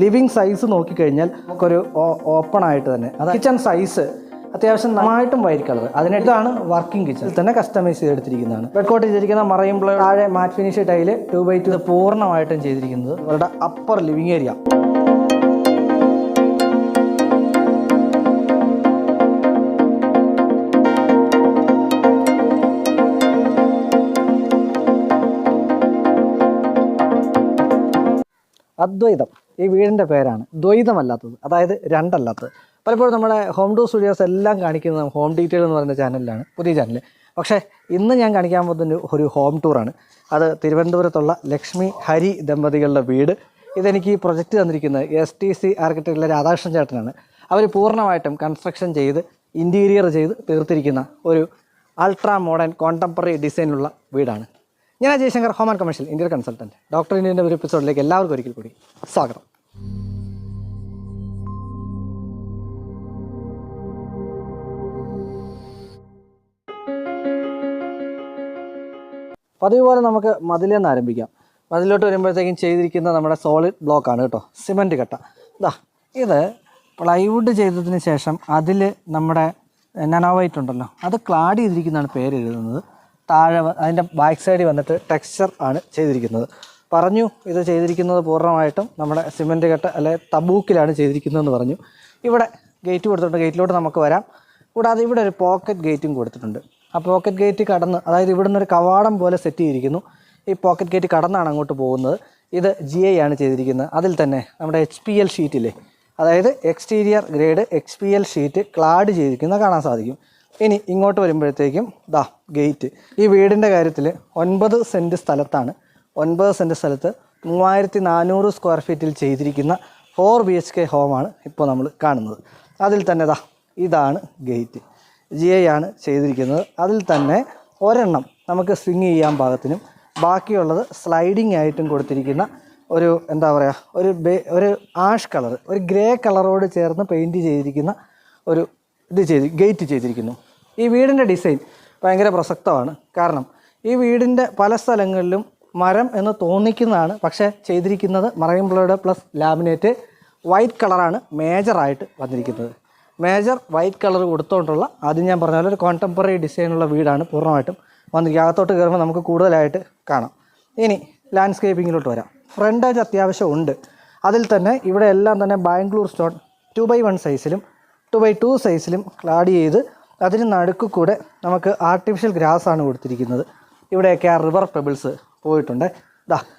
Living size നോക്കിക്കഴിഞ്ഞാൽ നമുക്കൊരു open ആയിട്ട് തന്നെ അത് കിച്ചൺ സൈസ് അത്യാവശ്യം നന്നായിട്ടും വൈറ്റ് കളർ. ഇതാണ് വർക്കിംഗ് കിച്ചൺ. ഇതിൽ തന്നെ കസ്റ്റമൈസ് ചെയ്തെടുത്തിരിക്കുന്നതാണ്. ബെഡ് കോട്ട് ചെയ്തിരിക്കുന്ന മറയുമ്പോൾ താഴെ മാറ്റ് ഫിനിഷ് ടൈല് 2x2 പൂർണ്ണമായിട്ടും ചെയ്തിരിക്കുന്നത് അവരുടെ അപ്പർ ലിവിങ് ഏരിയ. അദ്വൈതം ഈ വീടിൻ്റെ പേരാണ്, ദ്വൈതമല്ലാത്തത്, അതായത് രണ്ടല്ലാത്തത്. പലപ്പോഴും നമ്മുടെ ഹോം ടൂർ സ്റ്റുഡിയോസ് എല്ലാം കാണിക്കുന്നത് ഹോം ഡീറ്റെയിൽ എന്ന് പറയുന്ന ചാനലിലാണ്, പുതിയ ചാനൽ. പക്ഷേ ഇന്ന് ഞാൻ കാണിക്കാൻ പോകുന്ന ഒരു ഹോം ടൂറാണ്. അത് തിരുവനന്തപുരത്തുള്ള ലക്ഷ്മി ഹരി ദമ്പതികളുടെ വീട്. ഇതെനിക്ക് ഈ പ്രൊജക്റ്റ് തന്നിരിക്കുന്നത് STC ആർക്കിടെക്റ്റിലെ രാധാകൃഷ്ണൻ ചേട്ടനാണ്. അവർ പൂർണ്ണമായിട്ടും കൺസ്ട്രക്ഷൻ ചെയ്ത് ഇൻറ്റീരിയർ ചെയ്ത് തീർത്തിരിക്കുന്ന ഒരു അൾട്രാ മോഡേൺ കോണ്ടംപററി ഡിസൈനുള്ള വീടാണ്. ഞാൻ Jayashankar, home and commercial interior consultant. Doctor ഇന്ത്യൻ്റെ ഒരു എപ്പിസോഡിലേക്ക് എല്ലാവർക്കും ഒരിക്കൽ കൂടി സ്വാഗതം. പതിവ് പോലെ നമുക്ക് മതിലിൽ നിന്ന് ആരംഭിക്കാം. മതിലോട്ട് വരുമ്പോഴത്തേക്കും ചെയ്തിരിക്കുന്ന നമ്മുടെ സോളിഡ് ബ്ലോക്കാണ് കേട്ടോ, സിമൻറ്റ് കട്ട. ഇത് പ്ലൈവുഡ് ചെയ്തതിന് ശേഷം അതിൽ നമ്മുടെ നനോവൈറ്റ് ഉണ്ടല്ലോ, അത് ക്ലാഡ് ചെയ്തിരിക്കുന്നതാണ് പേര് എഴുതുന്നത്. താഴെ അതിൻ്റെ ബാക്ക് സൈഡിൽ വന്നിട്ട് ടെക്സ്ചർ ആണ് ചെയ്തിരിക്കുന്നത്. പറഞ്ഞു ഇത് ചെയ്തിരിക്കുന്നത് പൂർണ്ണമായിട്ടും നമ്മുടെ സിമൻറ്റ് കട്ട അല്ലെ തബൂക്കിലാണ് ചെയ്തിരിക്കുന്നതെന്ന് പറഞ്ഞു. ഇവിടെ ഗേറ്റ് കൊടുത്തിട്ടുണ്ട്, ഗേറ്റിലോട്ട് നമുക്ക് വരാം. കൂടാതെ ഇവിടെ ഒരു പോക്കറ്റ് ഗേറ്റും കൊടുത്തിട്ടുണ്ട്. ആ പോക്കറ്റ് ഗേറ്റ് കടന്ന്, അതായത് ഇവിടുന്ന് ഒരു കവാടം പോലെ സെറ്റ് ചെയ്തിരിക്കുന്നു. ഈ പോക്കറ്റ് ഗേറ്റ് കടന്നാണ് അങ്ങോട്ട് പോകുന്നത്. ഇത് GI ആണ് ചെയ്തിരിക്കുന്നത്. അതിൽ തന്നെ നമ്മുടെ HPL ഷീറ്റില്ലേ, അതായത് exterior grade HPL sheet clad ചെയ്തിരിക്കുന്നത് കാണാൻ സാധിക്കും. ഇനി ഇങ്ങോട്ട് വരുമ്പോഴത്തേക്കും ഗേറ്റ്. ഈ വീടിൻ്റെ കാര്യത്തിൽ 9 സെൻറ്റ് സ്ഥലത്താണ്, 9 സെൻറ്റ് സ്ഥലത്ത് 3400 സ്ക്വയർ ഫീറ്റിൽ ചെയ്തിരിക്കുന്ന 4 BHK ഹോമാണ് ഇപ്പോൾ നമ്മൾ കാണുന്നത്. അതിൽ തന്നെ ഇതാണ് ഗേറ്റ്, GI ആണ് ചെയ്തിരിക്കുന്നത്. അതിൽ തന്നെ ഒരെണ്ണം നമുക്ക് സ്വിങ് ചെയ്യാൻ പാകത്തിനും ബാക്കിയുള്ളത് സ്ലൈഡിങ് ആയിട്ടും കൊടുത്തിരിക്കുന്ന ഒരു എന്താ പറയുക, ഒരു ആഷ് കളർ, ഒരു ഗ്രേ കളറോട് ചേർന്ന് പെയിൻറ്റ് ചെയ്തിരിക്കുന്ന ഒരു ഗേറ്റ് ചെയ്തിരിക്കുന്നു. ഈ വീടിൻ്റെ ഡിസൈൻ ഭയങ്കര പ്രസക്തമാണ്. കാരണം ഈ വീടിൻ്റെ പല സ്ഥലങ്ങളിലും മരം എന്ന് തോന്നിക്കുന്നതാണ്, പക്ഷേ ചെയ്തിരിക്കുന്നത് marine blade plus laminate white കളറാണ് മേജറായിട്ട് വന്നിരിക്കുന്നത്. മേജർ വൈറ്റ് കളർ കൊടുത്തുകൊണ്ടുള്ള, ആദ്യം ഞാൻ പറഞ്ഞ പോലെ ഒരു കോണ്ടംപററി ഡിസൈനുള്ള വീടാണ് പൂർണ്ണമായിട്ടും വന്നിരിക്കുക. അകത്തോട്ട് കയറുമ്പോൾ നമുക്ക് കൂടുതലായിട്ട് കാണാം. ഇനി ലാൻഡ്സ്കേപ്പിങ്ങിലോട്ട് വരാം. ഫ്രണ്ടേജ് അത്യാവശ്യം ഉണ്ട്. അതിൽ തന്നെ ഇവിടെ എല്ലാം തന്നെ ബാംഗ്ലൂർ സ്റ്റോൺ 2x1 സൈസിലും 2x2 സൈസിലും ക്ലാഡ് ചെയ്ത് അതിന് നടുക്ക് കൂടെ നമുക്ക് ആർട്ടിഫിഷ്യൽ ഗ്രാസ് ആണ് കൊടുത്തിരിക്കുന്നത്. ഇവിടെയൊക്കെ ആ റിവർ പെബിൾസ് പോയിട്ടുണ്ട്.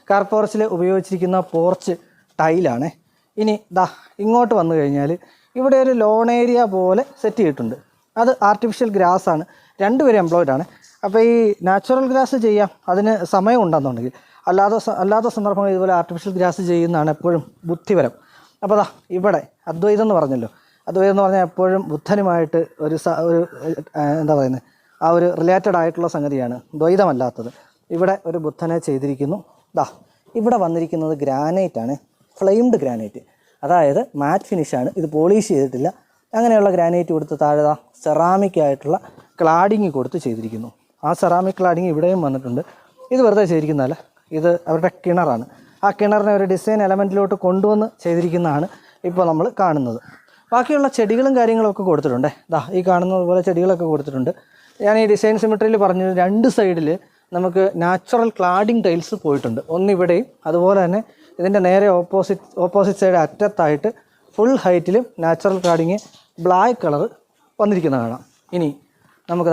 കാർ പോർച്ചിൽ ഉപയോഗിച്ചിരിക്കുന്ന പോർച്ച് ടൈലാണ്. ഇനി ഇങ്ങോട്ട് വന്നു കഴിഞ്ഞാൽ ഇവിടെ ഒരു ലോൺ ഏരിയ പോലെ സെറ്റ് ചെയ്തിട്ടുണ്ട്. അത് ആർട്ടിഫിഷ്യൽ ഗ്രാസ് ആണ്, രണ്ടുപേരും എംപ്ലോയിഡ് ആണ്. അപ്പോൾ ഈ നാച്ചുറൽ ഗ്രാസ് ചെയ്യാം, അതിന് സമയം ഉണ്ടെന്നുണ്ടെങ്കിൽ. അല്ലാത്ത സന്ദർഭങ്ങൾ ഇതുപോലെ ആർട്ടിഫിഷ്യൽ ഗ്രാസ് ചെയ്യുന്നതാണ് എപ്പോഴും ബുദ്ധിപരം. അപ്പോൾ ഇവിടെ അദ്വൈതം എന്ന് പറഞ്ഞല്ലോ, അദ്വൈതം എന്ന് പറഞ്ഞാൽ എപ്പോഴും ബുദ്ധനുമായിട്ട് ഒരു എന്താ പറയുന്നത്, ആ ഒരു റിലേറ്റഡ് ആയിട്ടുള്ള സംഗതിയാണ്, ദ്വൈതമല്ലാത്തത്. ഇവിടെ ഒരു ബുദ്ധനെ ചെയ്തിരിക്കുന്നു. ഇവിടെ വന്നിരിക്കുന്നത് ഗ്രാനൈറ്റാണ്, ഫ്ലെയിംഡ് ഗ്രാനൈറ്റ്, അതായത് മാറ്റ് ഫിനിഷാണ്, ഇത് പോളിഷ് ചെയ്തിട്ടില്ല. അങ്ങനെയുള്ള ഗ്രാനൈറ്റ് കൊടുത്ത് താഴെ സെറാമിക് ആയിട്ടുള്ള ക്ലാഡിങ് കൊടുത്ത് ചെയ്തിരിക്കുന്നു. ആ സെറാമിക് ക്ലാഡിങ് ഇവിടെയും വന്നിട്ടുണ്ട്. ഇത് വെറുതെ ചെയ്തിരിക്കുന്നതല്ല, ഇത് അവരുടെ കിണറാണ്. ആ കിണറിനെ ഒരു ഡിസൈൻ എലമെൻറ്റിലോട്ട് കൊണ്ടുവന്ന് ചെയ്തിരിക്കുന്നതാണ് ഇപ്പോൾ നമ്മൾ കാണുന്നത്. ബാക്കിയുള്ള ചെടികളും കാര്യങ്ങളൊക്കെ കൊടുത്തിട്ടുണ്ട്. ഈ കാണുന്നത് പോലെ ചെടികളൊക്കെ കൊടുത്തിട്ടുണ്ട്. ഞാൻ ഈ ഡിസൈൻ സിമെട്രിയിൽ പറഞ്ഞത് 2 സൈഡിൽ നമുക്ക് നാച്ചുറൽ ക്ലാഡിങ് ടൈൽസ് പോയിട്ടുണ്ട്. ഒന്നിവിടെയും അതുപോലെ തന്നെ ഇതിൻ്റെ നേരെ ഓപ്പോസിറ്റ് സൈഡ് അറ്റത്തായിട്ട് ഫുൾ ഹൈറ്റിലും നാച്ചുറൽ ക്ലാഡിങ് ബ്ലാക്ക് കളർ വന്നിരിക്കുന്ന കാണാം. ഇനി നമുക്ക്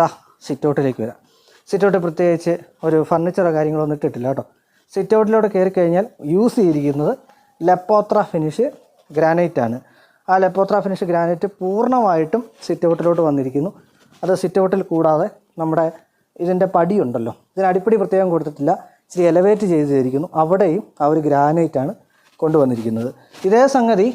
സിറ്റൗട്ടിലേക്ക് വരാം. സിറ്റൗട്ട് പ്രത്യേകിച്ച് ഒരു ഫർണിച്ചറോ കാര്യങ്ങളോ ഒന്നും ഇട്ടിട്ടില്ല കേട്ടോ. സിറ്റൗട്ടിലോട്ട് കയറി കഴിഞ്ഞാൽ യൂസ് ചെയ്തിരിക്കുന്നത് ലെപ്പോത്ര ഫിനിഷ് ഗ്രാനൈറ്റാണ്. ആ ലെപ്പോത്ര ഫിനിഷ് ഗ്രാനൈറ്റ് പൂർണ്ണമായിട്ടും സിറ്റൗട്ടിലോട്ട് വന്നിരിക്കുന്നു. അത് സിറ്റൗട്ടിൽ കൂടാതെ നമ്മുടെ ഇതിൻ്റെ പടിയുണ്ടല്ലോ, ഇതിന് അടിപ്പടി പ്രത്യേകം കൊടുത്തിട്ടില്ല, ഇച്ചിരി എലവേറ്റ് ചെയ്തിരിക്കുന്നു. അവിടെയും ആ ഒരു ഗ്രാനൈറ്റാണ് കൊണ്ടുവന്നിരിക്കുന്നത്. ഇതേ സംഗതി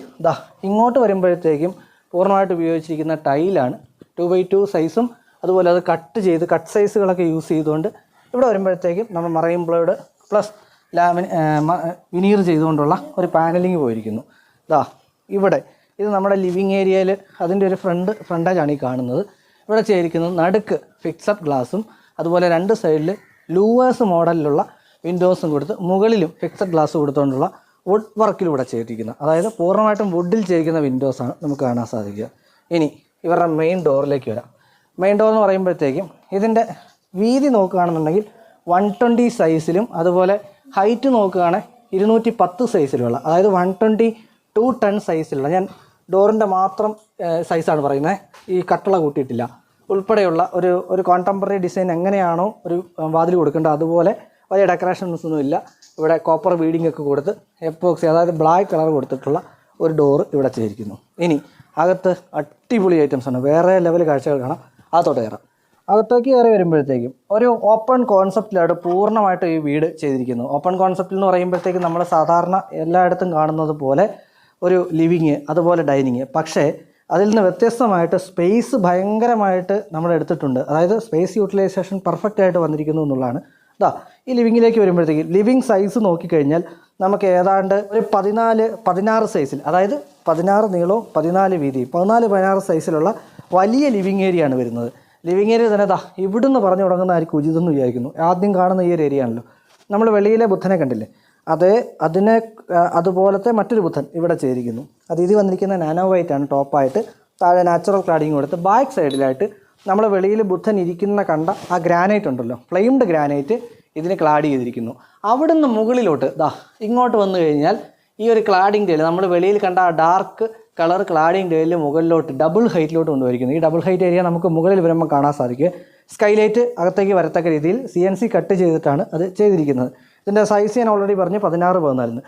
ഇങ്ങോട്ട് വരുമ്പോഴത്തേക്കും പൂർണ്ണമായിട്ട് ഉപയോഗിച്ചിരിക്കുന്ന ടൈലാണ്, 2x2 സൈസും അതുപോലെ അത് കട്ട് സൈസുകളൊക്കെ യൂസ് ചെയ്തുകൊണ്ട് ഇവിടെ വരുമ്പോഴത്തേക്കും നമ്മൾ മറൈൻ ബ്ലേഡ് പ്ലസ് വിനീർ ചെയ്തുകൊണ്ടുള്ള ഒരു പാനലിങ് പോയിരിക്കുന്നു. ഇവിടെ ഇത് നമ്മുടെ ലിവിങ് ഏരിയയിൽ അതിൻ്റെ ഒരു ഫ്രണ്ടേജാണ് ഈ കാണുന്നത്. ഇവിടെ ചെയ്തിരിക്കുന്നത് നടുക്ക് ഫിക്സഡ് ഗ്ലാസും അതുപോലെ 2 സൈഡിൽ ലൂവേഴ്സ് മോഡലിലുള്ള വിൻഡോസും കൊടുത്ത് മുകളിലും ഫിക്സഡ് ഗ്ലാസ് കൊടുത്തുകൊണ്ടുള്ള വുഡ് വർക്കിലൂടെ ചെയ്തിരിക്കുന്നത്, അതായത് പൂർണ്ണമായിട്ടും വുഡിൽ ചെയ്തിരിക്കുന്ന വിൻഡോസാണ് നമുക്ക് കാണാൻ സാധിക്കുക. ഇനി ഇവരുടെ മെയിൻ ഡോറിലേക്ക് വരാം. മെയിൻ ഡോർ എന്ന് പറയുമ്പോഴത്തേക്കും ഇതിൻ്റെ വീതി നോക്കുകയാണെന്നുണ്ടെങ്കിൽ 120 സൈസിലും അതുപോലെ ഹൈറ്റ് നോക്കുകയാണെങ്കിൽ 210 സൈസിലുള്ള, അതായത് 122 സൈസിലുള്ള, ഞാൻ ഡോറിൻ്റെ മാത്രം സൈസാണ് പറയുന്നത്, ഈ കട്ടള കൂട്ടിയിട്ടില്ല, ഉൾപ്പെടെയുള്ള ഒരു കോണ്ടംപററി ഡിസൈൻ എങ്ങനെയാണോ ഒരു വാതിൽ കൊടുക്കേണ്ടത് അതുപോലെ വലിയ ഡെക്കറേഷൻസ് ഒന്നും ഇല്ല. ഇവിടെ കോപ്പർ ബീഡിംഗ് ഒക്കെ കൊടുത്ത് എപ്പോക്സി, അതായത് ബ്ലാക്ക് കളർ കൊടുത്തിട്ടുള്ള ഒരു ഡോറ് ഇവിടെ ചെയ്തിരിക്കുന്നു. ഇനി അകത്ത് അടിപൊളി ഐറ്റംസ് ആണ്, വേറെ ലെവൽ കാഴ്ചകൾ കാണാം. അകത്തോട്ട് കയറാം. അകത്തേക്ക് കയറി വരുമ്പോഴത്തേക്കും ഒരു ഓപ്പൺ കോൺസെപ്റ്റിലാണ് പൂർണ്ണമായിട്ട് ഈ വീട് ചെയ്തിരിക്കുന്നത്. ഓപ്പൺ കോൺസെപ്റ്റിൽ എന്ന് പറയുമ്പോഴത്തേക്കും നമ്മൾ സാധാരണ എല്ലായിടത്തും കാണുന്നത് പോലെ ഒരു ലിവിങ് അതുപോലെ ഡൈനിങ്, പക്ഷേ അതിൽ നിന്ന് വ്യത്യസ്തമായിട്ട് സ്പേസ് ഭയങ്കരമായിട്ട് നമ്മൾ എടുത്തിട്ടുണ്ട്. അതായത് സ്പേസ് യൂട്ടിലൈസേഷൻ പെർഫെക്റ്റ് ആയിട്ട് വന്നിരിക്കുന്നു എന്നുള്ളതാണ്. ഈ ലിവിങ്ങിലേക്ക് വരുമ്പോഴത്തേക്കും ലിവിങ് സൈസ് നോക്കിക്കഴിഞ്ഞാൽ നമുക്ക് ഏതാണ്ട് ഒരു 16 സൈസിൽ, അതായത് 16 നീളവും 14 വീതിയും 16 സൈസിലുള്ള വലിയ ലിവിങ് ഏരിയ ആണ് വരുന്നത്. ലിവിങ് ഏരിയ തന്നെ ഇവിടുന്ന് പറഞ്ഞു തുടങ്ങുന്ന ആയിരിക്കും ഉചിതമെന്ന് വിചാരിക്കുന്നു. ആദ്യം കാണുന്ന ഈ ഒരു ഏരിയ ആണല്ലോ. നമ്മൾ വെളിയിലെ ബുദ്ധനെ കണ്ടില്ലേ, അതുപോലത്തെ മറ്റൊരു ബുദ്ധൻ ഇവിടെ ചെയ്തിരിക്കുന്നു. ഇത് വന്നിരിക്കുന്ന നാനോ വൈറ്റ് ആണ് ടോപ്പായിട്ട്, താഴെ നാച്ചുറൽ ക്ലാഡിങ് കൊടുത്ത് ബാക്ക് സൈഡിലായിട്ട് നമ്മൾ വെളിയിൽ ബുദ്ധൻ ഇരിക്കുന്ന കണ്ട ആ ഗ്രാനൈറ്റ് ഉണ്ടല്ലോ, ഫ്ലെയിംഡ് ഗ്രാനൈറ്റ് ഇതിന് ക്ലാഡ് ചെയ്തിരിക്കുന്നു. അവിടുന്ന് മുകളിലോട്ട് ഇങ്ങോട്ട് വന്നു കഴിഞ്ഞാൽ ഈ ഒരു ക്ലാഡിങ് ടൈൽ നമ്മൾ വെളിയിൽ കണ്ട ആ ഡാർക്ക് കളർ ക്ലാഡിങ് ടൈലിൽ മുകളിലോട്ട് ഡബിൾ ഹൈറ്റിലോട്ട് കൊണ്ടുവരിക്കുന്നു. ഈ ഡബിൾ ഹൈറ്റ് ഏരിയ നമുക്ക് മുകളിൽ വരുമ്പോൾ കാണാൻ സാധിക്കും. സ്കൈലൈറ്റ് അകത്തേക്ക് വരത്തക്ക രീതിയിൽ CNC കട്ട് ചെയ്തിട്ടാണ് അത് ചെയ്തിരിക്കുന്നത്. ഇതിൻ്റെ സൈസ് ഞാൻ ഓൾറെഡി പറഞ്ഞു 16-14.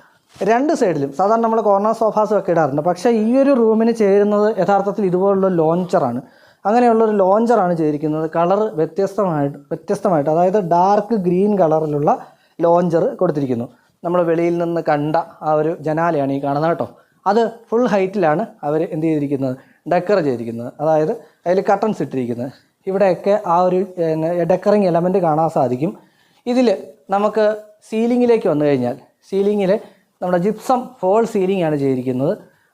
രണ്ട് സൈഡിലും സാധാരണ നമ്മൾ കോർണർ സോഫാസ് ഒക്കെ ഇടാറുണ്ട്, പക്ഷേ ഈ ഒരു റൂമിന് ചേരുന്നത് യഥാർത്ഥത്തിൽ ഇതുപോലുള്ള ലോഞ്ചറാണ്. അങ്ങനെയുള്ളൊരു ലോഞ്ചറാണ് ചെയ്തിരിക്കുന്നത്. കളർ വ്യത്യസ്തമായിട്ട് അതായത് ഡാർക്ക് ഗ്രീൻ കളറിലുള്ള ലോഞ്ചർ കൊടുത്തിരിക്കുന്നു. നമ്മൾ വെളിയിൽ നിന്ന് കണ്ട ആ ഒരു ജനാലയാണ് ഈ കാണുന്നത് കേട്ടോ. അത് ഫുൾ ഹൈറ്റിലാണ് അവർ എന്ത് ചെയ്തിരിക്കുന്നത്, ഡെക്കർ ചെയ്തിരിക്കുന്നത്, അതായത് അതിൽ കട്ടൻസ് ഇട്ടിരിക്കുന്നത്. ഇവിടെയൊക്കെ ആ ഒരു ഡെക്കറിങ് എലമെൻറ്റ് കാണാൻ സാധിക്കും. ഇതിൽ നമുക്ക് സീലിങ്ങിലേക്ക് വന്നു കഴിഞ്ഞാൽ സീലിങ്ങിൽ നമ്മുടെ ജിപ്സം ഫോൾ സീലിംഗ് ആണ് ചെയ്തിരിക്കുന്നത്.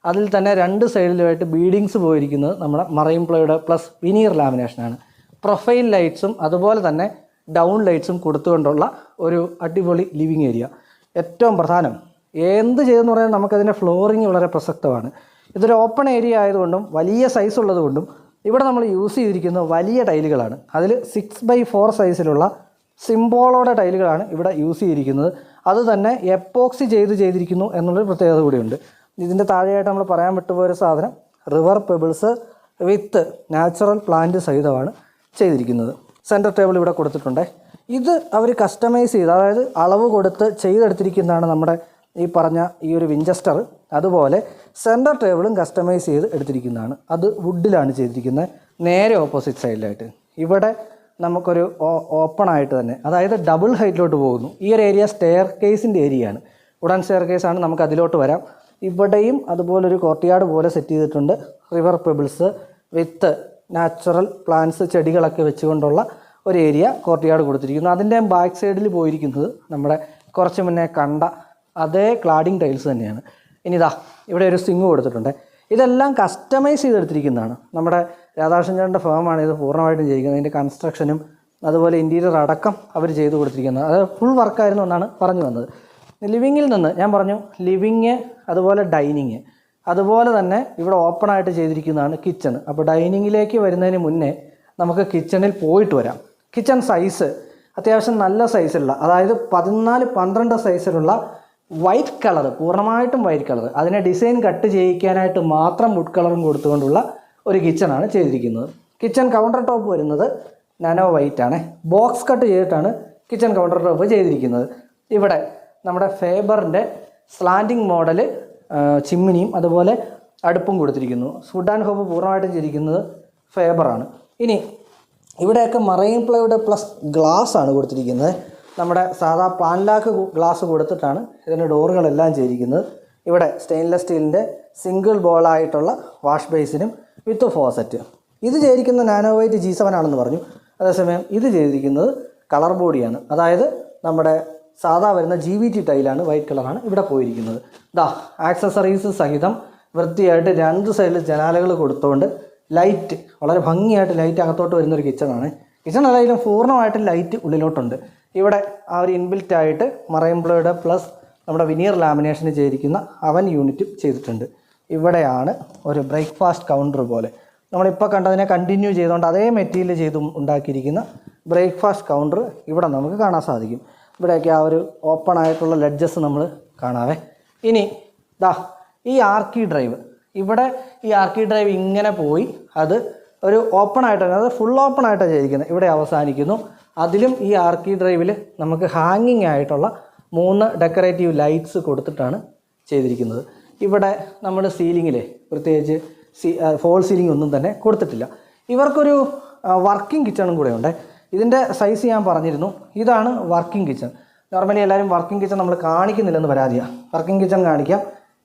അതിൽ തന്നെ രണ്ട് സൈഡിലുമായിട്ട് ബീഡിങ്സ് പോയിരിക്കുന്നത് നമ്മുടെ മറൈൻ പ്ലൈയുടെ പ്ലസ് വിനീർ ലാമിനേഷനാണ്. പ്രൊഫൈൽ ലൈറ്റ്സും അതുപോലെ തന്നെ ഡൗൺ ലൈറ്റ്സും കൊടുത്തുകൊണ്ടുള്ള ഒരു അടിപൊളി ലിവിങ് ഏരിയ. ഏറ്റവും പ്രധാനം എന്ത് ചെയ്തെന്ന് പറഞ്ഞാൽ നമുക്കതിൻ്റെ ഫ്ലോറിങ് വളരെ പ്രസക്തമാണ്. ഇതൊരു ഓപ്പൺ ഏരിയ ആയതുകൊണ്ടും വലിയ സൈസ് ഉള്ളതുകൊണ്ടും ഇവിടെ നമ്മൾ യൂസ് ചെയ്തിരിക്കുന്നത് വലിയ ടൈലുകളാണ്. അതിൽ 6x4 സൈസിലുള്ള സിംബോളോടെ ടൈലുകളാണ് ഇവിടെ യൂസ് ചെയ്തിരിക്കുന്നത്. അതുതന്നെ എപ്പോക്സി ചെയ്തിരിക്കുന്നു എന്നുള്ളൊരു പ്രത്യേകത കൂടിയുണ്ട്. ഇതിൻ്റെ താഴെയായിട്ട് നമ്മൾ പറയാൻ വിട്ടുപോയൊരു സാധനം river pebbles with natural plant സഹിതമാണ് ചെയ്തിരിക്കുന്നത്. സെൻറ്റർ ടേബിൾ ഇവിടെ കൊടുത്തിട്ടുണ്ട്. ഇത് അവർ കസ്റ്റമൈസ് ചെയ്ത്, അതായത് അളവ് കൊടുത്ത് ചെയ്തെടുത്തിരിക്കുന്നതാണ് നമ്മുടെ ഈ പറഞ്ഞ ഈ ഒരു വിഞ്ചസ്റ്റർ. അതുപോലെ സെൻറ്റർ ടേബിളും കസ്റ്റമൈസ് ചെയ്ത് എടുത്തിരിക്കുന്നതാണ്. അത് വുഡിലാണ് ചെയ്തിരിക്കുന്നത്. നേരെ ഓപ്പോസിറ്റ് സൈഡിലായിട്ട് ഇവിടെ നമുക്കൊരു ഓപ്പണായിട്ട് തന്നെ, അതായത് ഡബിൾ ഹൈറ്റിലോട്ട് പോകുന്നു. ഈ ഒരു ഏരിയ സ്റ്റെയർ കേസിൻ്റെ ഏരിയയാണ്, ഉടൻ സ്റ്റെയർ കേസാണ്. നമുക്ക് അതിലോട്ട് വരാം. ഇവിടെയും അതുപോലൊരു കോർട്ട്യാർഡ് പോലെ സെറ്റ് ചെയ്തിട്ടുണ്ട്. River pebbles with natural plants ചെടികളൊക്കെ വെച്ചുകൊണ്ടുള്ള ഒരു ഏരിയ കോർട്ട്യാർഡ് കൊടുത്തിരിക്കുന്നു. അതിൻ്റെ ബാക്ക് സൈഡിൽ പോയിരിക്കുന്നത് നമ്മുടെ കുറച്ച് മുന്നേ കണ്ട അതേ ക്ലാഡിങ് ടൈൽസ് തന്നെയാണ്. ഇനി ഇവിടെ ഒരു സിങ്ക് കൊടുത്തിട്ടുണ്ട്. ഇതെല്ലാം കസ്റ്റമൈസ് ചെയ്തെടുത്തിരിക്കുന്നതാണ്. നമ്മുടെ രാധാകൃഷ്ണൻ്റെ ഫേമാണ് ഇത് പൂർണ്ണമായിട്ടും ചെയ്യിക്കുന്നത്. അതിൻ്റെ കൺസ്ട്രക്ഷനും അതുപോലെ ഇൻറ്റീരിയർ അടക്കം അവർ ചെയ്തു കൊടുത്തിരിക്കുന്നത്. അത് ഫുൾ വർക്കായിരുന്നു എന്നാണ് പറഞ്ഞു വന്നത്. ലിവിങ്ങിൽ നിന്ന് ഞാൻ പറഞ്ഞു ലിവിങ് അതുപോലെ ഡൈനിങ്, അതുപോലെ തന്നെ ഇവിടെ ഓപ്പണായിട്ട് ചെയ്തിരിക്കുന്നതാണ് കിച്ചൺ. അപ്പോൾ ഡൈനിങ്ങിലേക്ക് വരുന്നതിന് മുന്നേ നമുക്ക് കിച്ചണിൽ പോയിട്ട് വരാം. കിച്ചൺ സൈസ് അത്യാവശ്യം നല്ല സൈസിലുള്ള, അതായത് 14-12 സൈസിലുള്ള വൈറ്റ് കളർ, പൂർണ്ണമായിട്ടും വൈറ്റ് കളർ, അതിനെ ഡിസൈൻ കട്ട് ചെയ്യിക്കാനായിട്ട് മാത്രം വുഡ് കളറും കൊടുത്തുകൊണ്ടുള്ള ഒരു കിച്ചണാണ് ചെയ്തിരിക്കുന്നത്. കിച്ചൺ കൗണ്ടർ ടോപ്പ് വരുന്നത് നാനോ വൈറ്റ് ആണ്. ബോക്സ് കട്ട് ചെയ്തിട്ടാണ് കിച്ചൺ കൗണ്ടർ ടോപ്പ് ചെയ്തിരിക്കുന്നത്. ഇവിടെ നമ്മുടെ ഫേബറിൻ്റെ സ്ലാൻഡിങ് മോഡൽ ചിമ്മിനിയും അതുപോലെ അടുപ്പും കൊടുത്തിരിക്കുന്നു. ഫുഡ് ആൻഡ് ഹോപ്പ് പൂർണ്ണമായിട്ടും ചെയ്തിരിക്കുന്നത് ഫേബറാണ്. ഇനി ഇവിടെയൊക്കെ മറൈൻ പ്ലൈയുടെ പ്ലസ് ഗ്ലാസ് ആണ് കൊടുത്തിരിക്കുന്നത്. നമ്മുടെ സാധാ പാൻലാക്ക് ഗ്ലാസ് കൊടുത്തിട്ടാണ് ഇതിൻ്റെ ഡോറുകളെല്ലാം ചെയ്തിരിക്കുന്നത്. ഇവിടെ സ്റ്റെയിൻലെസ് സ്റ്റീലിൻ്റെ സിംഗിൾ ബോളായിട്ടുള്ള വാഷ് ബേസിനും വിത്ത് ഫോസറ്റ്. ഇത് ചെയ്തിരിക്കുന്ന നാനോ വൈറ്റ് G7 ആണെന്ന് പറഞ്ഞു. അതേസമയം ഇത് ചെയ്തിരിക്കുന്നത് കളർ ബോഡിയാണ്. അതായത് നമ്മുടെ സാധാ വരുന്ന GVT ടൈലാണ്, വൈറ്റ് കളറാണ് ഇവിടെ പോയിരിക്കുന്നത്. ആക്സസറീസ് സഹിതം വൃത്തിയായിട്ട് രണ്ട് സൈഡിൽ ജനാലകൾ കൊടുത്തുകൊണ്ട് ലൈറ്റ് വളരെ ഭംഗിയായിട്ട് ലൈറ്റ് അകത്തോട്ട് വരുന്നൊരു കിച്ചണാണ്. കിച്ചൺ അതായാലും പൂർണ്ണമായിട്ട് ലൈറ്റ് ഉള്ളിലോട്ടുണ്ട്. ഇവിടെ ആ ഒരു ഇൻബിൽറ്റ് ആയിട്ട് മറൈൻ പ്ലൈയുടെ പ്ലസ് നമ്മുടെ വിനീർ ലാമിനേഷന് ചെയ്തിരിക്കുന്ന അവൻ യൂണിറ്റും ചെയ്തിട്ടുണ്ട്. ഇവിടെയാണ് ഒരു ബ്രേക്ക്ഫാസ്റ്റ് കൗണ്ടർ പോലെ നമ്മളിപ്പോൾ കണ്ടതിനെ കണ്ടിന്യൂ ചെയ്തുകൊണ്ട് അതേ മെറ്റീരിയൽ ചെയ്ത് ഉണ്ടാക്കിയിരിക്കുന്ന ബ്രേക്ക്ഫാസ്റ്റ് കൗണ്ടർ ഇവിടെ നമുക്ക് കാണാൻ സാധിക്കും. ഇവിടെയൊക്കെ ആ ഒരു ഓപ്പൺ ആയിട്ടുള്ള ലെഡ്ജസ് നമ്മൾ കാണാവേ. ഇനി ദാ ഈ ആർക്കി ഡ്രൈവ്, ഇവിടെ ഈ ആർക്കി ഡ്രൈവ് ഇങ്ങനെ പോയി അത് ഒരു ഓപ്പൺ ആയിട്ടാണ്, അത് ഫുൾ ഓപ്പൺ ആയിട്ടാണ് ചെയ്തിരിക്കുന്നത്. ഇവിടെ അവസാനിക്കുന്നു. അതിലും ഈ ആർക്കി ഡ്രൈവിൽ നമുക്ക് ഹാങ്ങിങ് ആയിട്ടുള്ള 3 ഡെക്കറേറ്റീവ് ലൈറ്റ്സ് കൊടുത്തിട്ടാണ് ചെയ്തിരിക്കുന്നത്. ഇവിടെ നമ്മുടെ സീലിങ്ങിൽ പ്രത്യേകിച്ച് ഫോൾ സീലിംഗ് ഒന്നും തന്നെ കൊടുത്തിട്ടില്ല. ഇവർക്കൊരു വർക്കിംഗ് കിച്ചണും കൂടെ ഉണ്ട്. ഇതിൻ്റെ സൈസ് ഞാൻ പറഞ്ഞിരുന്നു. ഇതാണ് വർക്കിംഗ് കിച്ചൺ. നോർമലി എല്ലാവരും വർക്കിംഗ് കിച്ചൺ നമ്മൾ കാണിക്കുന്നില്ലെന്ന് പരാതിയാണ്. വർക്കിംഗ് കിച്ചൺ കാണിക്കാം.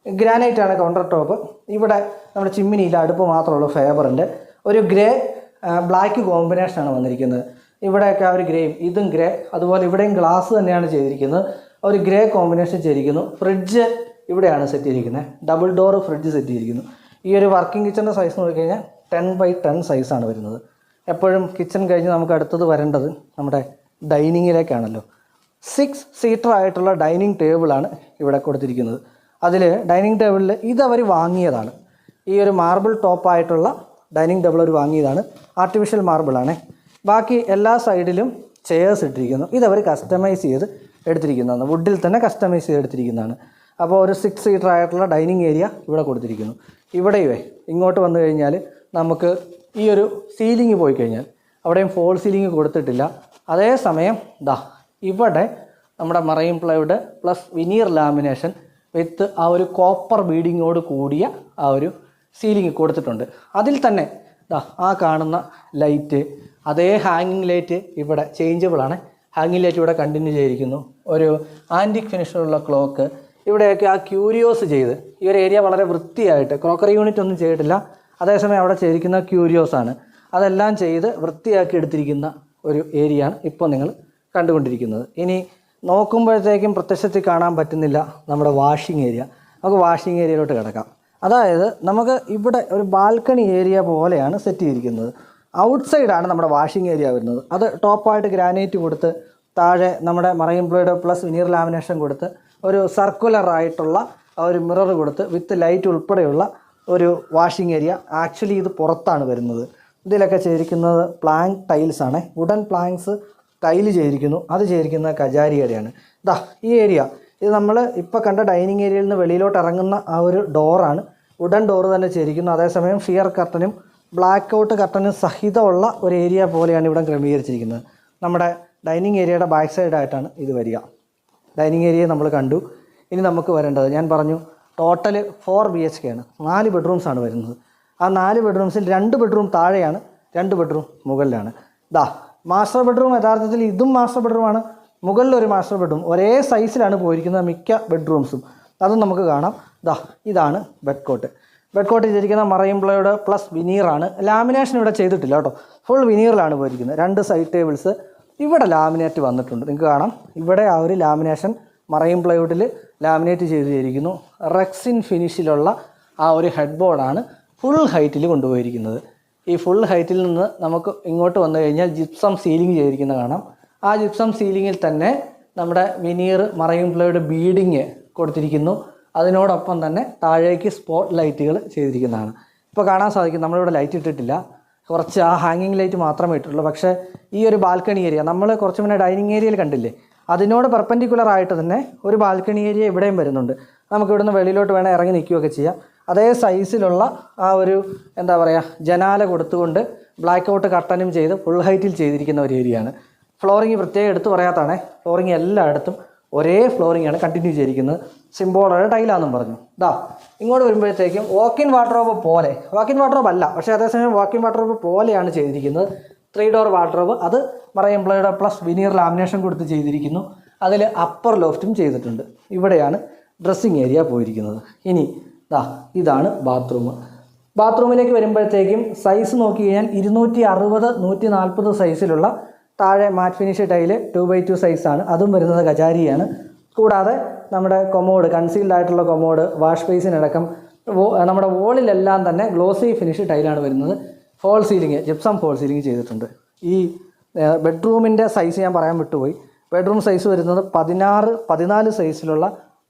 ഗ്രാനൈറ്റ് ആണ് കൗണ്ടർ ടോപ്പ്. ഇവിടെ നമ്മുടെ ചിമ്മിനിയില്ല, അടുപ്പ് മാത്രമുള്ളൂ ഫേബറിൻ്റെ. ഒരു ഗ്രേ ബ്ലാക്ക് കോമ്പിനേഷനാണ് വന്നിരിക്കുന്നത്. ഇവിടെയൊക്കെ ആ ഒരു ഗ്രേയും ഇതും ഗ്രേ, അതുപോലെ ഇവിടെയും ഗ്ലാസ് തന്നെയാണ് ചെയ്തിരിക്കുന്നത്. ഒരു ഗ്രേ കോമ്പിനേഷൻ ചെയ്തിരിക്കുന്നു. ഫ്രിഡ്ജ് ഇവിടെയാണ് സെറ്റ് ചെയ്തിരിക്കുന്നത്. ഡബിൾ ഡോർ ഫ്രിഡ്ജ് സെറ്റ് ചെയ്തിരിക്കുന്നു. ഈ ഒരു വർക്കിംഗ് കിച്ചൻ്റെ സൈസ് നോക്കിക്കഴിഞ്ഞാൽ 10x10 സൈസാണ് വരുന്നത്. എപ്പോഴും കിച്ചൺ കഴിഞ്ഞ് നമുക്ക് അടുത്തത് വരേണ്ടത് നമ്മുടെ ഡൈനിങ്ങിലേക്കാണല്ലോ. 6 സീറ്റർ ആയിട്ടുള്ള ഡൈനിങ് ടേബിളാണ് ഇവിടെ കൊടുത്തിരിക്കുന്നത്. അതിൽ ഡൈനിങ് ടേബിളിൽ ഇതവർ വാങ്ങിയതാണ്. ഈ ഒരു മാർബിൾ ടോപ്പായിട്ടുള്ള ഡൈനിങ് ടേബിൾ അവർ വാങ്ങിയതാണ്. ആർട്ടിഫിഷ്യൽ മാർബിളാണ്. ബാക്കി എല്ലാ സൈഡിലും ചെയേഴ്സ് ഇട്ടിരിക്കുന്നു. ഇതവർ കസ്റ്റമൈസ് ചെയ്ത് എടുത്തിരിക്കുന്നതാണ്. വുഡിൽ തന്നെ കസ്റ്റമൈസ് ചെയ്ത് എടുത്തിരിക്കുന്നതാണ്. അപ്പോൾ ഒരു 6 സീറ്റർ ആയിട്ടുള്ള ഡൈനിങ് ഏരിയ ഇവിടെ കൊടുത്തിരിക്കുന്നു. ഇവിടെയുവേ ഇങ്ങോട്ട് വന്നു കഴിഞ്ഞാൽ നമുക്ക് ഈ ഒരു സീലിംഗ് പോയി കഴിഞ്ഞാൽ അവിടെയും ഫോൾ സീലിംഗ് കൊടുത്തിട്ടില്ല. അതേസമയം ഇവിടെ നമ്മുടെ marine plywood plus veneer lamination with ആ ഒരു കോപ്പർ ബീഡിങ്ങോട് കൂടിയ ആ ഒരു സീലിംഗ് കൊടുത്തിട്ടുണ്ട്. അതിൽ തന്നെ ആ കാണുന്ന ലൈറ്റ്, അതേ ഹാങ്ങിങ് ലൈറ്റ് ഇവിടെ ചേഞ്ചബിളാണ്. ഹാങ്ങിങ് ലൈറ്റ് ഇവിടെ കണ്ടിന്യൂ ചെയ്തിരിക്കുന്നു. ഒരു ആൻറ്റിക് ഫിനിഷിലുള്ള ക്ലോക്ക്, ഇവിടെയൊക്കെ ആ ക്യൂരിയോസ് ചെയ്ത് ഈ ഒരു ഏരിയ വളരെ വൃത്തിയായിട്ട്, ക്രോക്കറി യൂണിറ്റ് ഒന്നും ചെയ്തിട്ടില്ല. അതേസമയം അവിടെ ചെയ്തിരിക്കുന്ന ക്യൂരിയോസാണ്. അതെല്ലാം ചെയ്ത് വൃത്തിയാക്കി എടുത്തിരിക്കുന്ന ഒരു ഏരിയയാണ് ഇപ്പോൾ നിങ്ങൾ കണ്ടുകൊണ്ടിരിക്കുന്നത്. ഇനി നോക്കുമ്പോഴത്തേക്കും പ്രത്യക്ഷത്തിൽ കാണാൻ പറ്റുന്നില്ല നമ്മുടെ വാഷിംഗ് ഏരിയ. നമുക്ക് വാഷിംഗ് ഏരിയയിലോട്ട് കിടക്കാം. അതായത് നമുക്ക് ഇവിടെ ഒരു ബാൽക്കണി ഏരിയ പോലെയാണ് സെറ്റ് ചെയ്തിരിക്കുന്നത്. ഔട്ട്സൈഡാണ് നമ്മുടെ വാഷിംഗ് ഏരിയ വരുന്നത്. അത് ടോപ്പായിട്ട് ഗ്രാനൈറ്റ് കൊടുത്ത് താഴെ നമ്മുടെ marine plywood plus veneer lamination കൊടുത്ത് ഒരു സർക്കുലർ ആയിട്ടുള്ള ഒരു മിറർ കൊടുത്ത് വിത്ത് ലൈറ്റ് ഉൾപ്പെടെയുള്ള ഒരു വാഷിംഗ് ഏരിയ. ആക്ച്വലി ഇത് പുറത്താണ് വരുന്നത്. ഇതിലൊക്കെ ചെയ്തിരിക്കുന്നത് പ്ലാങ്ക് ടൈൽസാണ്. വുഡൻ പ്ലാങ്ക്സ് ടൈല് ചെയ്തിരിക്കുന്നു. അത് ചെയ്തിരിക്കുന്നത് കജാരി ഏരിയയാണ്. ഈ ഏരിയ ഇത് നമ്മൾ ഇപ്പോൾ കണ്ട ഡൈനിങ് ഏരിയയിൽ നിന്ന് വെളിയിലോട്ട് ഇറങ്ങുന്ന ആ ഒരു ഡോറാണ്. വുഡൻ ഡോറ് തന്നെ ചെയ്തിരിക്കുന്നു. അതേസമയം ഫിയർ കർട്ടനും ബ്ലാക്ക് ഔട്ട് കർട്ടനും സഹിതമുള്ള ഒരു ഏരിയ പോലെയാണ് ഇവിടെ ക്രമീകരിച്ചിരിക്കുന്നത്. നമ്മുടെ ഡൈനിങ് ഏരിയയുടെ ബാക്ക് സൈഡായിട്ടാണ് ഇത് വരിക. ഡൈനിങ് ഏരിയ നമ്മൾ കണ്ടു. ഇനി നമുക്ക് വരേണ്ടത്, ഞാൻ പറഞ്ഞു ടോട്ടൽ 4 BHK ആണ്. 4 ബെഡ്റൂംസാണ് വരുന്നത്. ആ 4 ബെഡ്റൂംസിൽ 2 ബെഡ്റൂം താഴെയാണ്, 2 ബെഡ്റൂം മുകളിലാണ്. മാസ്റ്റർ ബെഡ്റൂം യഥാർത്ഥത്തിൽ ഇതും മാസ്റ്റർ ബെഡ്റൂമാണ്. മുകളിലൊരു മാസ്റ്റർ ബെഡ്റൂം. ഒരേ സൈസിലാണ് പോയിരിക്കുന്നത് മിക്ക ബെഡ്റൂംസും. അതും നമുക്ക് കാണാം. ഇതാണ് ബെഡ് കോട്ട്. ബെഡ് കോട്ട് ചെയ്തിരിക്കുന്ന മറൈൻ പ്ലൈവുഡ് പ്ലസ് വിനീറാണ്. ലാമിനേഷൻ ഇവിടെ ചെയ്തിട്ടില്ല കേട്ടോ. ഫുൾ വിനീറിലാണ് പോയിരിക്കുന്നത്. 2 സൈഡ് ടേബിൾസ് ഇവിടെ ലാമിനേറ്റ് വന്നിട്ടുണ്ട്. നിങ്ങൾക്ക് കാണാം ഇവിടെ ആ ഒരു ലാമിനേഷൻ മറൈൻ പ്ലൈവുഡിൽ ലാമിനേറ്റ് ചെയ്തിരിക്കുന്നു. റെക്സിൻ ഫിനിഷിലുള്ള ആ ഒരു ഹെഡ് ബോർഡാണ് ഫുൾ ഹൈറ്റിൽ കൊണ്ടുപോയിരിക്കുന്നത്. ഈ ഫുൾ ഹൈറ്റിൽ നിന്ന് നമുക്ക് ഇങ്ങോട്ട് വന്നു കഴിഞ്ഞാൽ ജിപ്സം സീലിംഗ് ചെയ്തിരിക്കുന്നത് കാണാം. ആ ജിപ്സം സീലിങ്ങിൽ തന്നെ നമ്മുടെ വിനീർ മറൈൻ പ്ലൈവുഡ് ബീഡിങ് കൊടുത്തിരിക്കുന്നു. അതിനോടൊപ്പം തന്നെ താഴേക്ക് സ്പോട്ട് ലൈറ്റുകൾ ചെയ്തിരിക്കുന്നതാണ്. ഇപ്പോൾ കാണാൻ സാധിക്കും നമ്മളിവിടെ ലൈറ്റ് ഇട്ടിട്ടില്ല. കുറച്ച് ആ ഹാങ്ങിങ് ലൈറ്റ് മാത്രമേ ഇട്ടുള്ളൂ. പക്ഷേ ഈ ഒരു ബാൽക്കണി ഏരിയ നമ്മൾ കുറച്ച് മുന്നേ ഡൈനിങ് ഏരിയയിൽ കണ്ടില്ലേ, അതിനോട് പെർപെൻഡിക്കുലർ ആയിട്ട് തന്നെ ഒരു ബാൽക്കണി ഏരിയ ഇവിടെയും വരുന്നുണ്ട്. നമുക്ക് ഇവിടുന്ന് വെളിയിലോട്ട് വേണേൽ ഇറങ്ങി നിൽക്കുകയൊക്കെ ചെയ്യാം. അതേ സൈസിലുള്ള ആ ഒരു എന്താ പറയുക ജനാല കൊടുത്തുകൊണ്ട് ബ്ലാക്ക് ഔട്ട് കർട്ടനും ചെയ്ത് ഫുൾ ഹൈറ്റിൽ ചെയ്തിരിക്കുന്ന ഒരു ഏരിയയാണ്. ഫ്ലോറിങ് പ്രത്യേകം എടുത്ത് പറയാത്തതാണ്. ഫ്ലോറിങ് എല്ലായിടത്തും ഒരേ ഫ്ലോറിങ്ങാണ് കണ്ടിന്യൂ ചെയ്തിരിക്കുന്നത്. സിംബോളയുടെ ടൈലാണെന്നും പറഞ്ഞു. ഇങ്ങോട്ട് വരുമ്പോഴത്തേക്കും വാക്കിൻ വാർഡ്രോബ് പോലെ, വാക്കിൻ വാർഡ്രോബ് അല്ല പക്ഷേ അതേസമയം വാക്കിൻ വാർഡ്രോബ് പോലെയാണ് ചെയ്തിരിക്കുന്നത്. 3 ഡോർ വാർഡ്രോബ്, അത് marine plywood plus veneer lamination കൊടുത്ത് ചെയ്തിരിക്കുന്നു. അതിൽ അപ്പർ ലോഫ്റ്റും ചെയ്തിട്ടുണ്ട്. ഇവിടെയാണ് ഡ്രസ്സിങ് ഏരിയ പോയിരിക്കുന്നത്. ഇനി ഇതാണ് ബാത്റൂം. ബാത്റൂമിലേക്ക് വരുമ്പോഴത്തേക്കും സൈസ് നോക്കി കഴിഞ്ഞാൽ 260, 140 സൈസിലുള്ള താഴെ മാറ്റ് ഫിനിഷ് ടൈല് 2x2 സൈസാണ്. അതും വരുന്നത് കജാരിയാണ്. കൂടാതെ നമ്മുടെ കൊമോഡ്, കൺസീൽഡ് ആയിട്ടുള്ള കൊമോഡ്, വാഷ് ബേസിനടക്കം നമ്മുടെ വോളിലെല്ലാം തന്നെ ഗ്ലോസി ഫിനിഷ് ടൈലാണ് വരുന്നത്. False ceiling, gypsum false ceiling ചെയ്തിട്ടുണ്ട്. ഈ ബെഡ്റൂമിൻ്റെ സൈസ് ഞാൻ പറയാൻ വിട്ടുപോയി. ബെഡ്റൂം സൈസ് വരുന്നത് 16, 14 സൈസിലുള്ള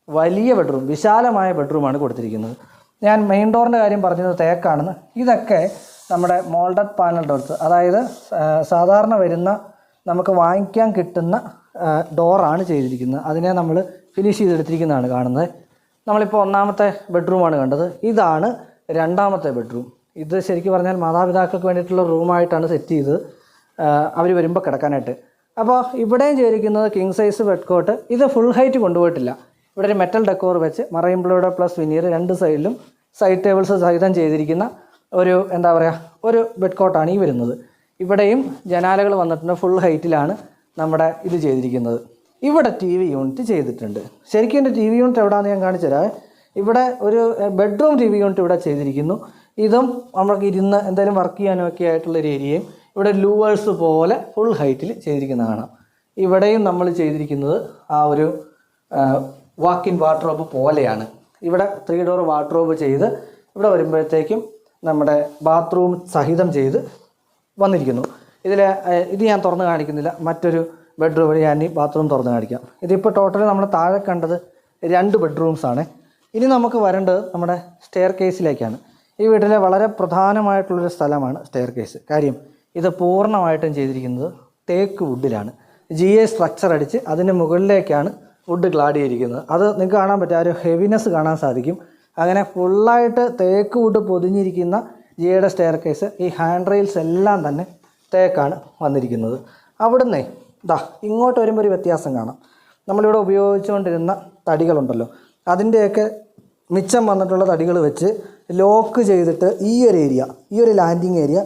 വലിയ ബെഡ്റൂം, വിശാലമായ ബെഡ്റൂമാണ് കൊടുത്തിരിക്കുന്നത്. ഞാൻ മെയിൻ ഡോറിൻ്റെ കാര്യം പറഞ്ഞത് തേക്കാണെന്ന്. ഇതൊക്കെ നമ്മുടെ മോൾഡഡ് പാനൽ ഡോർസ്, അതായത് സാധാരണ വരുന്ന നമുക്ക് വാങ്ങിക്കാൻ കിട്ടുന്ന ഡോറാണ് ചെയ്തിരിക്കുന്നത്. അതിനെ നമ്മൾ ഫിനിഷ് ചെയ്തെടുത്തിരിക്കുന്നതാണ് കാണുന്നത്. നമ്മളിപ്പോൾ ഒന്നാമത്തെ ബെഡ്റൂമാണ് കണ്ടത്. ഇതാണ് രണ്ടാമത്തെ ബെഡ്റൂം. ഇത് ശരിക്കും പറഞ്ഞാൽ മാതാപിതാക്കൾക്ക് വേണ്ടിയിട്ടുള്ള റൂമായിട്ടാണ് സെറ്റ് ചെയ്തത്, അവർ വരുമ്പോൾ കിടക്കാനായിട്ട്. അപ്പോൾ ഇവിടെയും ചെയ്തിരിക്കുന്നത് കിങ് സൈസ് ബെഡ് കോട്ട്. ഇത് ഫുൾ ഹൈറ്റ് കൊണ്ടുപോയിട്ടില്ല. ഇവിടെ ഒരു മെറ്റൽ ഡെക്കോർ വെച്ച് മറൈൻ ബ്ലൂയുടെ പ്ലസ് വിനീർ രണ്ട് സൈഡിലും സൈഡ് ടേബിൾസ് സഹിതം ചെയ്തിരിക്കുന്ന ഒരു എന്താ പറയുക ഒരു ബെഡ് കോട്ടാണ് ഈ വരുന്നത്. ഇവിടെയും ജനാലകൾ വന്നിട്ടുണ്ട്. ഫുൾ ഹൈറ്റിലാണ് നമ്മുടെ ഇത് ചെയ്തിരിക്കുന്നത്. ഇവിടെ ടി വി യൂണിറ്റ് ചെയ്തിട്ടുണ്ട്. ശരിക്കും എൻ്റെ ടി വി യൂണിറ്റ് എവിടെയാണെന്ന് ഞാൻ കാണിച്ചു തരാം. ഇവിടെ ഒരു ബെഡ്റൂം ടി വി യൂണിറ്റ് ഇവിടെ ചെയ്തിരിക്കുന്നു. ഇതും നമുക്ക് ഇരുന്ന് എന്തെങ്കിലും വർക്ക് ചെയ്യാനൊക്കെ ആയിട്ടുള്ളൊരു ഏരിയയും ഇവിടെ ലൂവേഴ്സ് പോലെ ഫുൾ ഹൈറ്റിൽ ചെയ്തിരിക്കുന്ന കാണാം. ഇവിടെയും നമ്മൾ ചെയ്തിരിക്കുന്നത് ആ ഒരു വാക്ക് ഇൻ വാർഡ്രോബ് പോലെയാണ്. ഇവിടെ 3 ഡോർ വാർഡ്രോബ് ചെയ്ത് ഇവിടെ വരുമ്പോഴത്തേക്കും നമ്മുടെ ബാത്റൂം സഹിതം ചെയ്ത് വന്നിരിക്കുന്നു. ഇത് ഞാൻ തുറന്ന് കാണിക്കുന്നില്ല. മറ്റൊരു ബെഡ്റൂം വഴി ഞാൻ ഈ ബാത്റൂം തുറന്ന് കാണിക്കാം. ഇതിപ്പോൾ ടോട്ടൽ നമ്മൾ താഴെ കണ്ടത് 2 ബെഡ്റൂംസാണ്. ഇനി നമുക്ക് വരേണ്ടത് നമ്മുടെ സ്റ്റെയർ കേസിലേക്കാണ്. ഈ വീട്ടിലെ വളരെ പ്രധാനമായിട്ടുള്ളൊരു സ്ഥലമാണ് സ്റ്റെയർ കേസ്. കാര്യം ഇത് പൂർണ്ണമായിട്ടും ചെയ്തിരിക്കുന്നത് തേക്ക് വുഡിലാണ്. GA സ്ട്രക്ചർ അടിച്ച് അതിന് മുകളിലേക്കാണ് വുഡ് ക്ലാഡ് ചെയ്തിരിക്കുന്നത്. അത് നിങ്ങൾക്ക് കാണാൻ പറ്റും, ആ ഒരു ഹെവിനെസ് കാണാൻ സാധിക്കും. അങ്ങനെ ഫുള്ളായിട്ട് തേക്ക് വുഡ് പൊതിഞ്ഞിരിക്കുന്ന GAയുടെ സ്റ്റെയർ കേസ്. ഈ ഹാൻഡ് റെയിൽസ് എല്ലാം തന്നെ തേക്കാണ് വന്നിരിക്കുന്നത്. അവിടുന്ന് ഇങ്ങോട്ട് വരുമ്പോൾ ഒരു വ്യത്യാസം കാണാം. നമ്മളിവിടെ ഉപയോഗിച്ചുകൊണ്ടിരുന്ന തടികളുണ്ടല്ലോ, അതിൻ്റെയൊക്കെ മിച്ചം വന്നിട്ടുള്ള തടികൾ വെച്ച് ലോക്ക് ചെയ്തിട്ട് ഈ ഒരു ലാൻഡിങ് ഏരിയ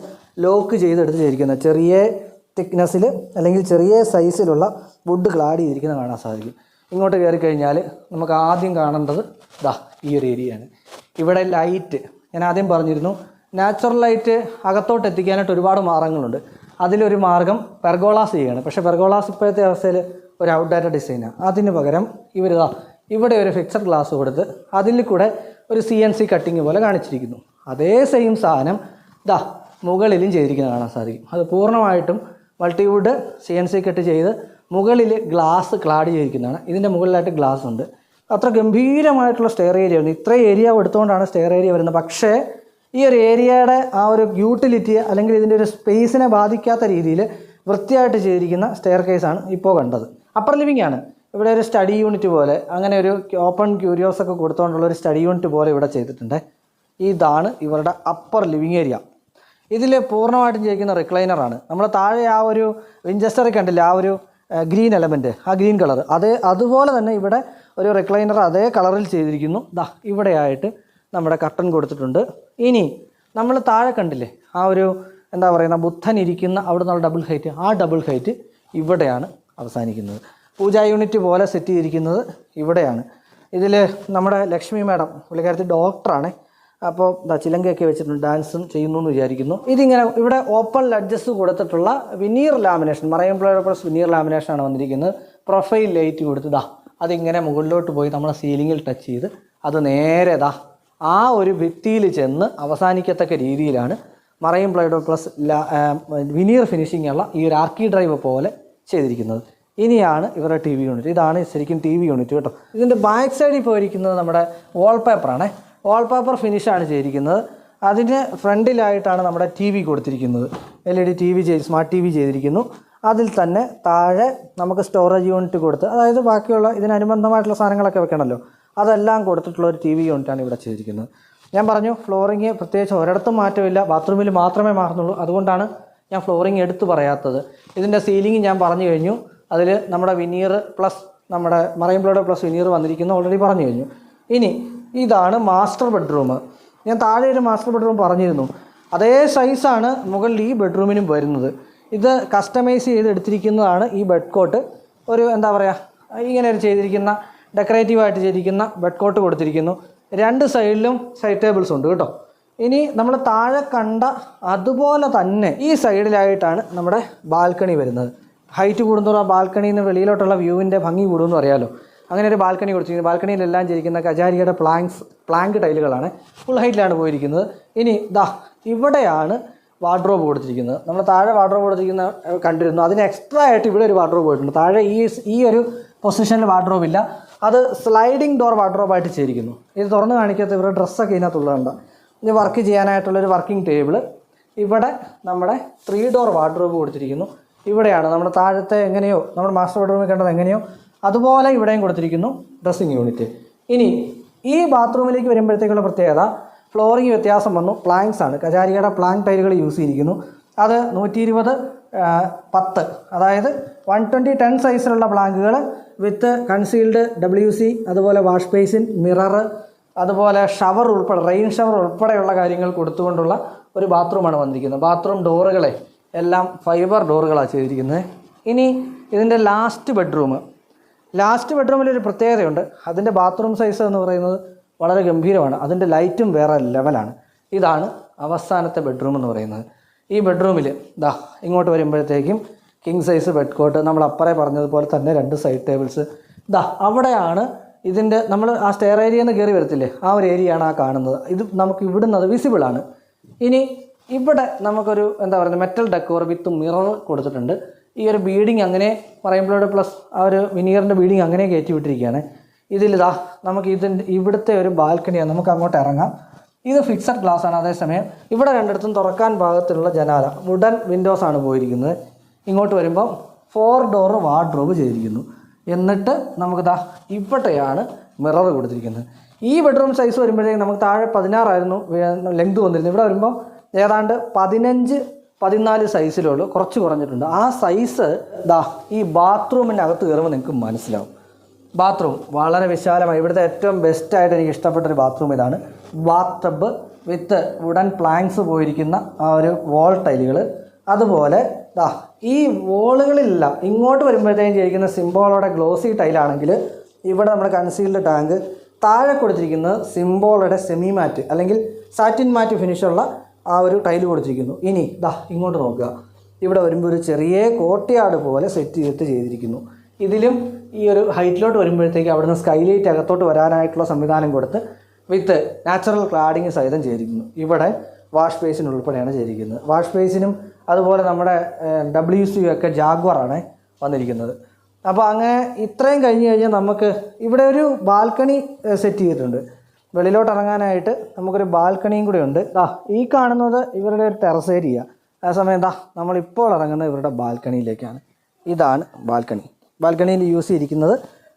ലോക്ക് ചെയ്തെടുത്ത് ചെയ്തിരിക്കുന്നത് ചെറിയ തിക്നെസ്സിൽ അല്ലെങ്കിൽ ചെറിയ സൈസിലുള്ള വുഡ് ക്ലാഡ് ചെയ്തിരിക്കുന്നത് കാണാൻ സാധിക്കും. ഇങ്ങോട്ട് കയറി കഴിഞ്ഞാൽ നമുക്ക് ആദ്യം കാണേണ്ടത് ഈ ഒരു ഏരിയയാണ്. ഇവിടെ ലൈറ്റ് ഞാൻ ആദ്യം പറഞ്ഞിരുന്നു, നാച്ചുറൽ ലൈറ്റ് അകത്തോട്ട് എത്തിക്കാനായിട്ട് ഒരുപാട് മാർഗ്ഗങ്ങളുണ്ട്. അതിലൊരു മാർഗ്ഗം പെർഗോളാസ് ചെയ്യുകയാണ്. പക്ഷേ പെർഗോളാസ് ഇപ്പോഴത്തെ അവസ്ഥയിൽ ഒരു ഔട്ട്ഡേറ്റഡ് ഡിസൈനാണ്. അതിന് പകരം ഇവിടെ ഒരു ഫിക്സഡ് ഗ്ലാസ് കൊടുത്ത് അതിൽ കൂടെ ഒരു CNC കട്ടിങ് പോലെ കാണിച്ചിരിക്കുന്നു. അതേ സെയിം സാധനം മുകളിലും ചെയ്തിരിക്കുന്നത് കാണാൻ സാധിക്കും. അത് പൂർണ്ണമായിട്ടും മൾട്ടിവുഡ് CNC കട്ട് ചെയ്ത് മുകളിൽ ഗ്ലാസ് ക്ലാഡ് ചെയ്തിരിക്കുന്നതാണ്. ഇതിൻ്റെ മുകളിലായിട്ട് ഗ്ലാസ് ഉണ്ട്. അത്ര ഗംഭീരമായിട്ടുള്ള സ്റ്റെയർ ഏരിയ ഉണ്ട്. ഇത്രയും ഏരിയ എടുത്തുകൊണ്ടാണ് സ്റ്റെയർ ഏരിയ വരുന്നത്. പക്ഷേ ഈ ഒരു ഏരിയയുടെ ആ ഒരു യൂട്ടിലിറ്റി അല്ലെങ്കിൽ ഇതിൻ്റെ ഒരു സ്പേസിനെ ബാധിക്കാത്ത രീതിയിൽ വൃത്തിയായിട്ട് ചെയ്തിരിക്കുന്ന സ്റ്റെയർ കേസാണ് ഇപ്പോൾ കണ്ടത്. അപ്പർ ലിവിംഗ് ആണ്. ഇവിടെ ഒരു സ്റ്റഡി യൂണിറ്റ് പോലെ അങ്ങനെ ഒരു ഓപ്പൺ ക്യൂരിയോസ് ഒക്കെ കൊടുത്തുകൊണ്ടുള്ള ഒരു സ്റ്റഡി യൂണിറ്റ് പോലെ ഇവിടെ ചെയ്തിട്ടുണ്ട്. ഇതാണ് ഇവരുടെ അപ്പർ ലിവിങ് ഏരിയ. ഇതിൽ പൂർണ്ണമായിട്ടും ചെയ്തിരിക്കുന്ന റിക്ലൈനറാണ്. നമ്മൾ താഴെ ആ ഒരു വിൻചെസ്റ്ററിൽ കണ്ടില്ല, ആ ഒരു ഗ്രീൻ എലമെൻറ്റ്, ആ ഗ്രീൻ കളർ, അതുപോലെ തന്നെ ഇവിടെ ഒരു റിക്ലൈനർ അതേ കളറിൽ ചെയ്തിരിക്കുന്നു. ഇവിടെയായിട്ട് നമ്മുടെ കർട്ടൻ കൊടുത്തിട്ടുണ്ട്. ഇനി നമ്മൾ താഴെ കണ്ടില്ലേ ആ ഒരു എന്താ പറയുന്ന ബുദ്ധൻ ഇരിക്കുന്ന അവിടെ നിന്നുള്ള ഡബിൾ ഹൈറ്റ്, ആ ഡബിൾ ഹൈറ്റ് ഇവിടെയാണ് അവസാനിക്കുന്നത്. പൂജാ യൂണിറ്റ് പോലെ സെറ്റ് ചെയ്തിരിക്കുന്നത് ഇവിടെയാണ്. ഇതിൽ നമ്മുടെ ലക്ഷ്മി മാഡം, പുള്ളിക്കാരത്തി ഡോക്ടറാണ്. അപ്പോൾ ചിലങ്കയൊക്കെ വെച്ചിട്ടുണ്ട്, ഡാൻസും ചെയ്യുന്നു എന്ന് വിചാരിക്കുന്നു. ഇതിങ്ങനെ ഇവിടെ ഓപ്പൺ ലഡ്ജസ് കൊടുത്തിട്ടുള്ള വിനീർ ലാമിനേഷൻ, മറൈൻ ബ്ലൂയുടെ പ്ലസ് വിനീർ ലാമിനേഷനാണ് വന്നിരിക്കുന്നത്. പ്രൊഫൈൽ ലൈറ്റ് കൊടുത്ത് അതിങ്ങനെ മുകളിലോട്ട് പോയി നമ്മൾ സീലിങ്ങിൽ ടച്ച് ചെയ്ത് അത് നേരെ ആ ഒരു ഭിത്തിയിൽ ചെന്ന് അവസാനിക്കത്തക്ക രീതിയിലാണ് മറൈൻ ബ്ലൂയുടെ പ്ലസ് വിനീർ ഫിനിഷിംഗ് ഉള്ള ഈ ഒരു ആർക്കി ഡ്രൈവ് പോലെ ചെയ്തിരിക്കുന്നത്. ഇനിയാണ് ഇവരുടെ TV യൂണിറ്റ്. ഇതാണ് ശരിക്കും TV യൂണിറ്റ് കേട്ടോ. ഇതിൻ്റെ ബാക്ക് സൈഡിൽ പോയിരിക്കുന്നത് നമ്മുടെ വാൾപേപ്പറാണ്. വാൾപേപ്പർ ഫിനിഷാണ് ചെയ്തിരിക്കുന്നത്. അതിന് ഫ്രണ്ടിലായിട്ടാണ് നമ്മുടെ TV കൊടുത്തിരിക്കുന്നത്. LED TV സ്മാർട്ട് TV ചെയ്തിരിക്കുന്നു. അതിൽ തന്നെ താഴെ നമുക്ക് സ്റ്റോറേജ് യൂണിറ്റ് കൊടുത്ത്, അതായത് ബാക്കിയുള്ള ഇതിനനുബന്ധമായിട്ടുള്ള സാധനങ്ങളൊക്കെ വെക്കണമല്ലോ, അതെല്ലാം കൊടുത്തിട്ടുള്ള ഒരു TV യൂണിറ്റാണ് ഇവിടെ ചെയ്തിരിക്കുന്നത്. ഞാൻ പറഞ്ഞു ഫ്ലോറിങ് പ്രത്യേകിച്ച് ഒരിടത്തും മാറ്റമില്ല, ബാത്റൂമിൽ മാത്രമേ മാറുന്നുള്ളൂ. അതുകൊണ്ടാണ് ഞാൻ ഫ്ലോറിങ് എടുത്ത് പറയാത്തത്. ഇതിൻ്റെ സീലിംഗ് ഞാൻ പറഞ്ഞു കഴിഞ്ഞു. അതിൽ നമ്മുടെ വിനീർ പ്ലസ് നമ്മുടെ മറൈൻ ബ്ലൂയുടെ പ്ലസ് വിനീർ വന്നിരിക്കുന്നു, ഓൾറെഡി പറഞ്ഞു കഴിഞ്ഞു. ഇനി ഇതാണ് മാസ്റ്റർ ബെഡ്റൂം. ഞാൻ താഴെ ഒരു മാസ്റ്റർ ബെഡ്റൂം പറഞ്ഞിരുന്നു. അതേ സൈസാണ് മുകളിൽ ഈ ബെഡ്റൂമിനും വരുന്നത്. ഇത് കസ്റ്റമൈസ് ചെയ്ത് എടുത്തിരിക്കുന്നതാണ് ഈ ബെഡ് കോട്ട്. ഒരു എന്താ പറയുക, ഇങ്ങനെ ഒരു ചെയ്തിരിക്കുന്ന ഡെക്കറേറ്റീവായിട്ട് ചെയ്തിരിക്കുന്ന ബെഡ് കോട്ട് കൊടുത്തിരിക്കുന്നു. 2 സൈഡിലും സൈഡ് ടേബിൾസ് ഉണ്ട് കേട്ടോ. ഇനി നമ്മൾ താഴെ കണ്ട അതുപോലെ തന്നെ ഈ സൈഡിലായിട്ടാണ് നമ്മുടെ ബാൽക്കണി വരുന്നത്. ഹൈറ്റ് കൂടുന്നതോറും ആ ബാൽക്കണിയിൽ നിന്ന് വെളിയിലോട്ടുള്ള വ്യൂവിൻ്റെ ഭംഗി കൂടുമെന്ന് അറിയാമല്ലോ. അങ്ങനെ ഒരു ബാൽക്കണി കൊടുത്തിരിക്കുന്നത്. ബാൽക്കണിയിലെല്ലാം ചെയ്തിരിക്കുന്ന കജാരിയുടെ പ്ലാങ്ക് ടൈലുകളാണ്. ഫുൾ ഹൈറ്റിലാണ് പോയിരിക്കുന്നത്. ഇനി ഇവിടെയാണ് വാർഡ്രോബ് കൊടുത്തിരിക്കുന്നത്. നമ്മൾ താഴെ വാർഡ്രോബ് കൊടുത്തിരിക്കുന്ന കണ്ടിരുന്നു. അതിന് എക്സ്ട്രാ ആയിട്ട് ഇവിടെ ഒരു വാർഡ്രോബ് പോയിട്ടുണ്ട്. താഴെ ഈ ഒരു പൊസിഷനിൽ വാർഡ്രോബ് ഇല്ല. അത് സ്ലൈഡിങ് ഡോർ വാർഡ്രോബായിട്ട് ചെയ്തിരിക്കുന്നു. ഇത് തുറന്ന് കാണിക്കാത്ത ഇവരുടെ ഡ്രസ്സൊക്കെ ഇതിനകത്തുള്ളതുണ്ട്. ഇത് വർക്ക് ചെയ്യാനായിട്ടുള്ളൊരു വർക്കിംഗ് ടേബിള്. ഇവിടെ നമ്മുടെ 3 ഡോർ വാർഡ്രോബ് കൊടുത്തിരിക്കുന്നു. ഇവിടെയാണ് നമ്മുടെ താഴത്തെ എങ്ങനെയോ നമ്മുടെ മാസ്റ്റർ ബെഡ്റൂമിൽ കണ്ടത് എങ്ങനെയോ അതുപോലെ ഇവിടെയും കൊടുത്തിരിക്കുന്നു ഡ്രസ്സിങ് യൂണിറ്റ്. ഇനി ഈ ബാത്റൂമിലേക്ക് വരുമ്പോഴത്തേക്കുള്ള പ്രത്യേകത, ഫ്ലോറിങ് വ്യത്യാസം വന്നു. പ്ലാങ്ക്സ് ആണ്, കജാരിയുടെ പ്ലാങ്ക് ടൈലുകൾ യൂസ് ചെയ്തിരിക്കുന്നു. അത് 120/10, അതായത് 120/10 സൈസിലുള്ള പ്ലാങ്കുകൾ വിത്ത് കൺസീൽഡ് WC, അതുപോലെ വാഷ് ബേസിൻ, മിറർ, അതുപോലെ ഷവർ ഉൾപ്പെടെ റെയിൻ ഷവർ ഉൾപ്പെടെയുള്ള കാര്യങ്ങൾ കൊടുത്തുകൊണ്ടുള്ള ഒരു ബാത്റൂമാണ് വന്നിരിക്കുന്നത്. ബാത്റൂം ഡോറുകളെ എല്ലാം ഫൈബർ ഡോറുകളാണ് ചെയ്തിരിക്കുന്നത്. ഇനി ഇതിൻ്റെ ലാസ്റ്റ് ബെഡ്റൂമിലൊരു പ്രത്യേകതയുണ്ട്. അതിൻ്റെ ബാത്റൂം സൈസ് എന്ന് പറയുന്നത് വളരെ ഗംഭീരമാണ്. അതിൻ്റെ ലൈറ്റും വേറെ ലെവലാണ്. ഇതാണ് അവസാനത്തെ ബെഡ്റൂം എന്ന് പറയുന്നത്. ഈ ബെഡ്റൂമിൽ ഇങ്ങോട്ട് വരുമ്പോഴത്തേക്കും കിങ് സൈസ് ബെഡ് കോട്ട്, നമ്മൾ അപ്പറേ പറഞ്ഞതുപോലെ തന്നെ 2 സൈഡ് ടേബിൾസ്. അവിടെയാണ് ഇതിൻ്റെ നമ്മൾ ആ സ്റ്റെയർ ഏരിയയിൽ നിന്ന് കയറി വരത്തില്ലേ, ആ ഒരു ഏരിയയാണ് ആ കാണുന്നത്. ഇത് നമുക്ക് ഇവിടുന്ന് അത് വിസിബിളാണ്. ഇനി ഇവിടെ നമുക്കൊരു എന്താ പറയുന്നത് മെറ്റൽ ഡെക്കോർ വിത്ത് മിറർ കൊടുത്തിട്ടുണ്ട്. ഈ ഒരു ബീഡിങ് അങ്ങനെ പറയുമ്പോഴോട് പ്ലസ് ആ ഒരു വിനീറിൻ്റെ ബീഡിങ് അങ്ങനെ കയറ്റി വിട്ടിരിക്കുകയാണ്. നമുക്ക് ഇവിടുത്തെ ഒരു ബാൽക്കണിയാണ്, നമുക്ക് അങ്ങോട്ട് ഇറങ്ങാം. ഇത് ഫിക്സഡ് ഗ്ലാസ് ആണ്. അതേസമയം ഇവിടെ 2 തുറക്കാൻ പാകത്തിലുള്ള ജനാല വുഡൻ വിൻഡോസ് ആണ് പോയിരിക്കുന്നത്. ഇങ്ങോട്ട് വരുമ്പോൾ 4 ഡോർ വാർഡ്രോബ് ചെയ്തിരിക്കുന്നു. എന്നിട്ട് നമുക്ക് ഇവിടെയാണ് മിറർ കൊടുത്തിരിക്കുന്നത്. ഈ ബെഡ്റൂം സൈസ് വരുമ്പോഴത്തേക്കും നമുക്ക് താഴെ 16 ആയിരുന്നു ലെങ്ത് വന്നിരുന്നത്. ഇവിടെ വരുമ്പോൾ ഏതാണ്ട് 15-14 സൈസിലുള്ളൂ, കുറച്ച് കുറഞ്ഞിട്ടുണ്ട്. ആ സൈസ് ഈ ബാത്റൂമിൻ്റെ അകത്ത് കയറുമ്പോൾ നിങ്ങൾക്ക് മനസ്സിലാവും. ബാത്റൂം വളരെ വിശാലമായി, ഇവിടുത്തെ ഏറ്റവും ബെസ്റ്റായിട്ട് എനിക്ക് ഇഷ്ടപ്പെട്ടൊരു ബാത്റൂം ഇതാണ്. ബാത്ത് ടബ് വിത്ത് വുഡൻ പ്ലാങ്ക്സ് പോയിരിക്കുന്ന ആ ഒരു വോൾ ടൈലുകൾ. അതുപോലെ ഈ വോളുകളിലെല്ലാം ഇങ്ങോട്ട് വരുമ്പോഴത്തേക്കും ചെയ്തിരിക്കുന്ന സിംബോളോടെ ഗ്ലോസി ടൈലാണെങ്കിൽ ഇവിടെ നമ്മുടെ കൺസീൽഡ് ടാങ്ക്, താഴെ കൊടുത്തിരിക്കുന്നത് സിംബോളയുടെ സെമി മാറ്റ് അല്ലെങ്കിൽ സാറ്റിൻ മാറ്റ് ഫിനിഷുള്ള ആ ഒരു ടൈല് കൊടുത്തിരിക്കുന്നു. ഇനി ഇങ്ങോട്ട് നോക്കുക, ഇവിടെ വരുമ്പോൾ ഒരു ചെറിയ കോർട്ട്യാർഡ് പോലെ സെറ്റ് ചെയ്തിരിക്കുന്നു. ഇതിലും ഈ ഒരു ഹൈറ്റിലോട്ട് വരുമ്പോഴത്തേക്ക് അവിടുന്ന് സ്കൈലൈറ്റ് അകത്തോട്ട് വരാനായിട്ടുള്ള സംവിധാനം കൊടുത്ത് വിത്ത് നാച്ചുറൽ ക്ലാഡിങ് സഹിതം ചെയ്തിരിക്കുന്നു. ഇവിടെ വാഷ് ബേസിൻ ഉൾപ്പെടെയാണ് ചെയ്തിരിക്കുന്നത്. വാഷ് ബേസിനും അതുപോലെ നമ്മുടെ WC ഒക്കെ ജാഗ്വറാണ് വന്നിരിക്കുന്നത്. അപ്പോൾ അങ്ങനെ ഇത്രയും കഴിഞ്ഞ് കഴിഞ്ഞാൽ നമുക്ക് ഇവിടെ ഒരു ബാൽക്കണി സെറ്റ് ചെയ്തിട്ടുണ്ട്. വെളിയിലോട്ട് ഇറങ്ങാനായിട്ട് നമുക്കൊരു ബാൽക്കണിയും കൂടെ ഉണ്ട്. ഈ കാണുന്നത് ഇവരുടെ ഒരു ടെറസ് ഏരിയ. അതേസമയം നമ്മളിപ്പോൾ ഇറങ്ങുന്നത് ഇവരുടെ ബാൽക്കണിയിലേക്കാണ്. ഇതാണ് ബാൽക്കണിയിൽ യൂസ് ചെയ്തിരിക്കുന്നത്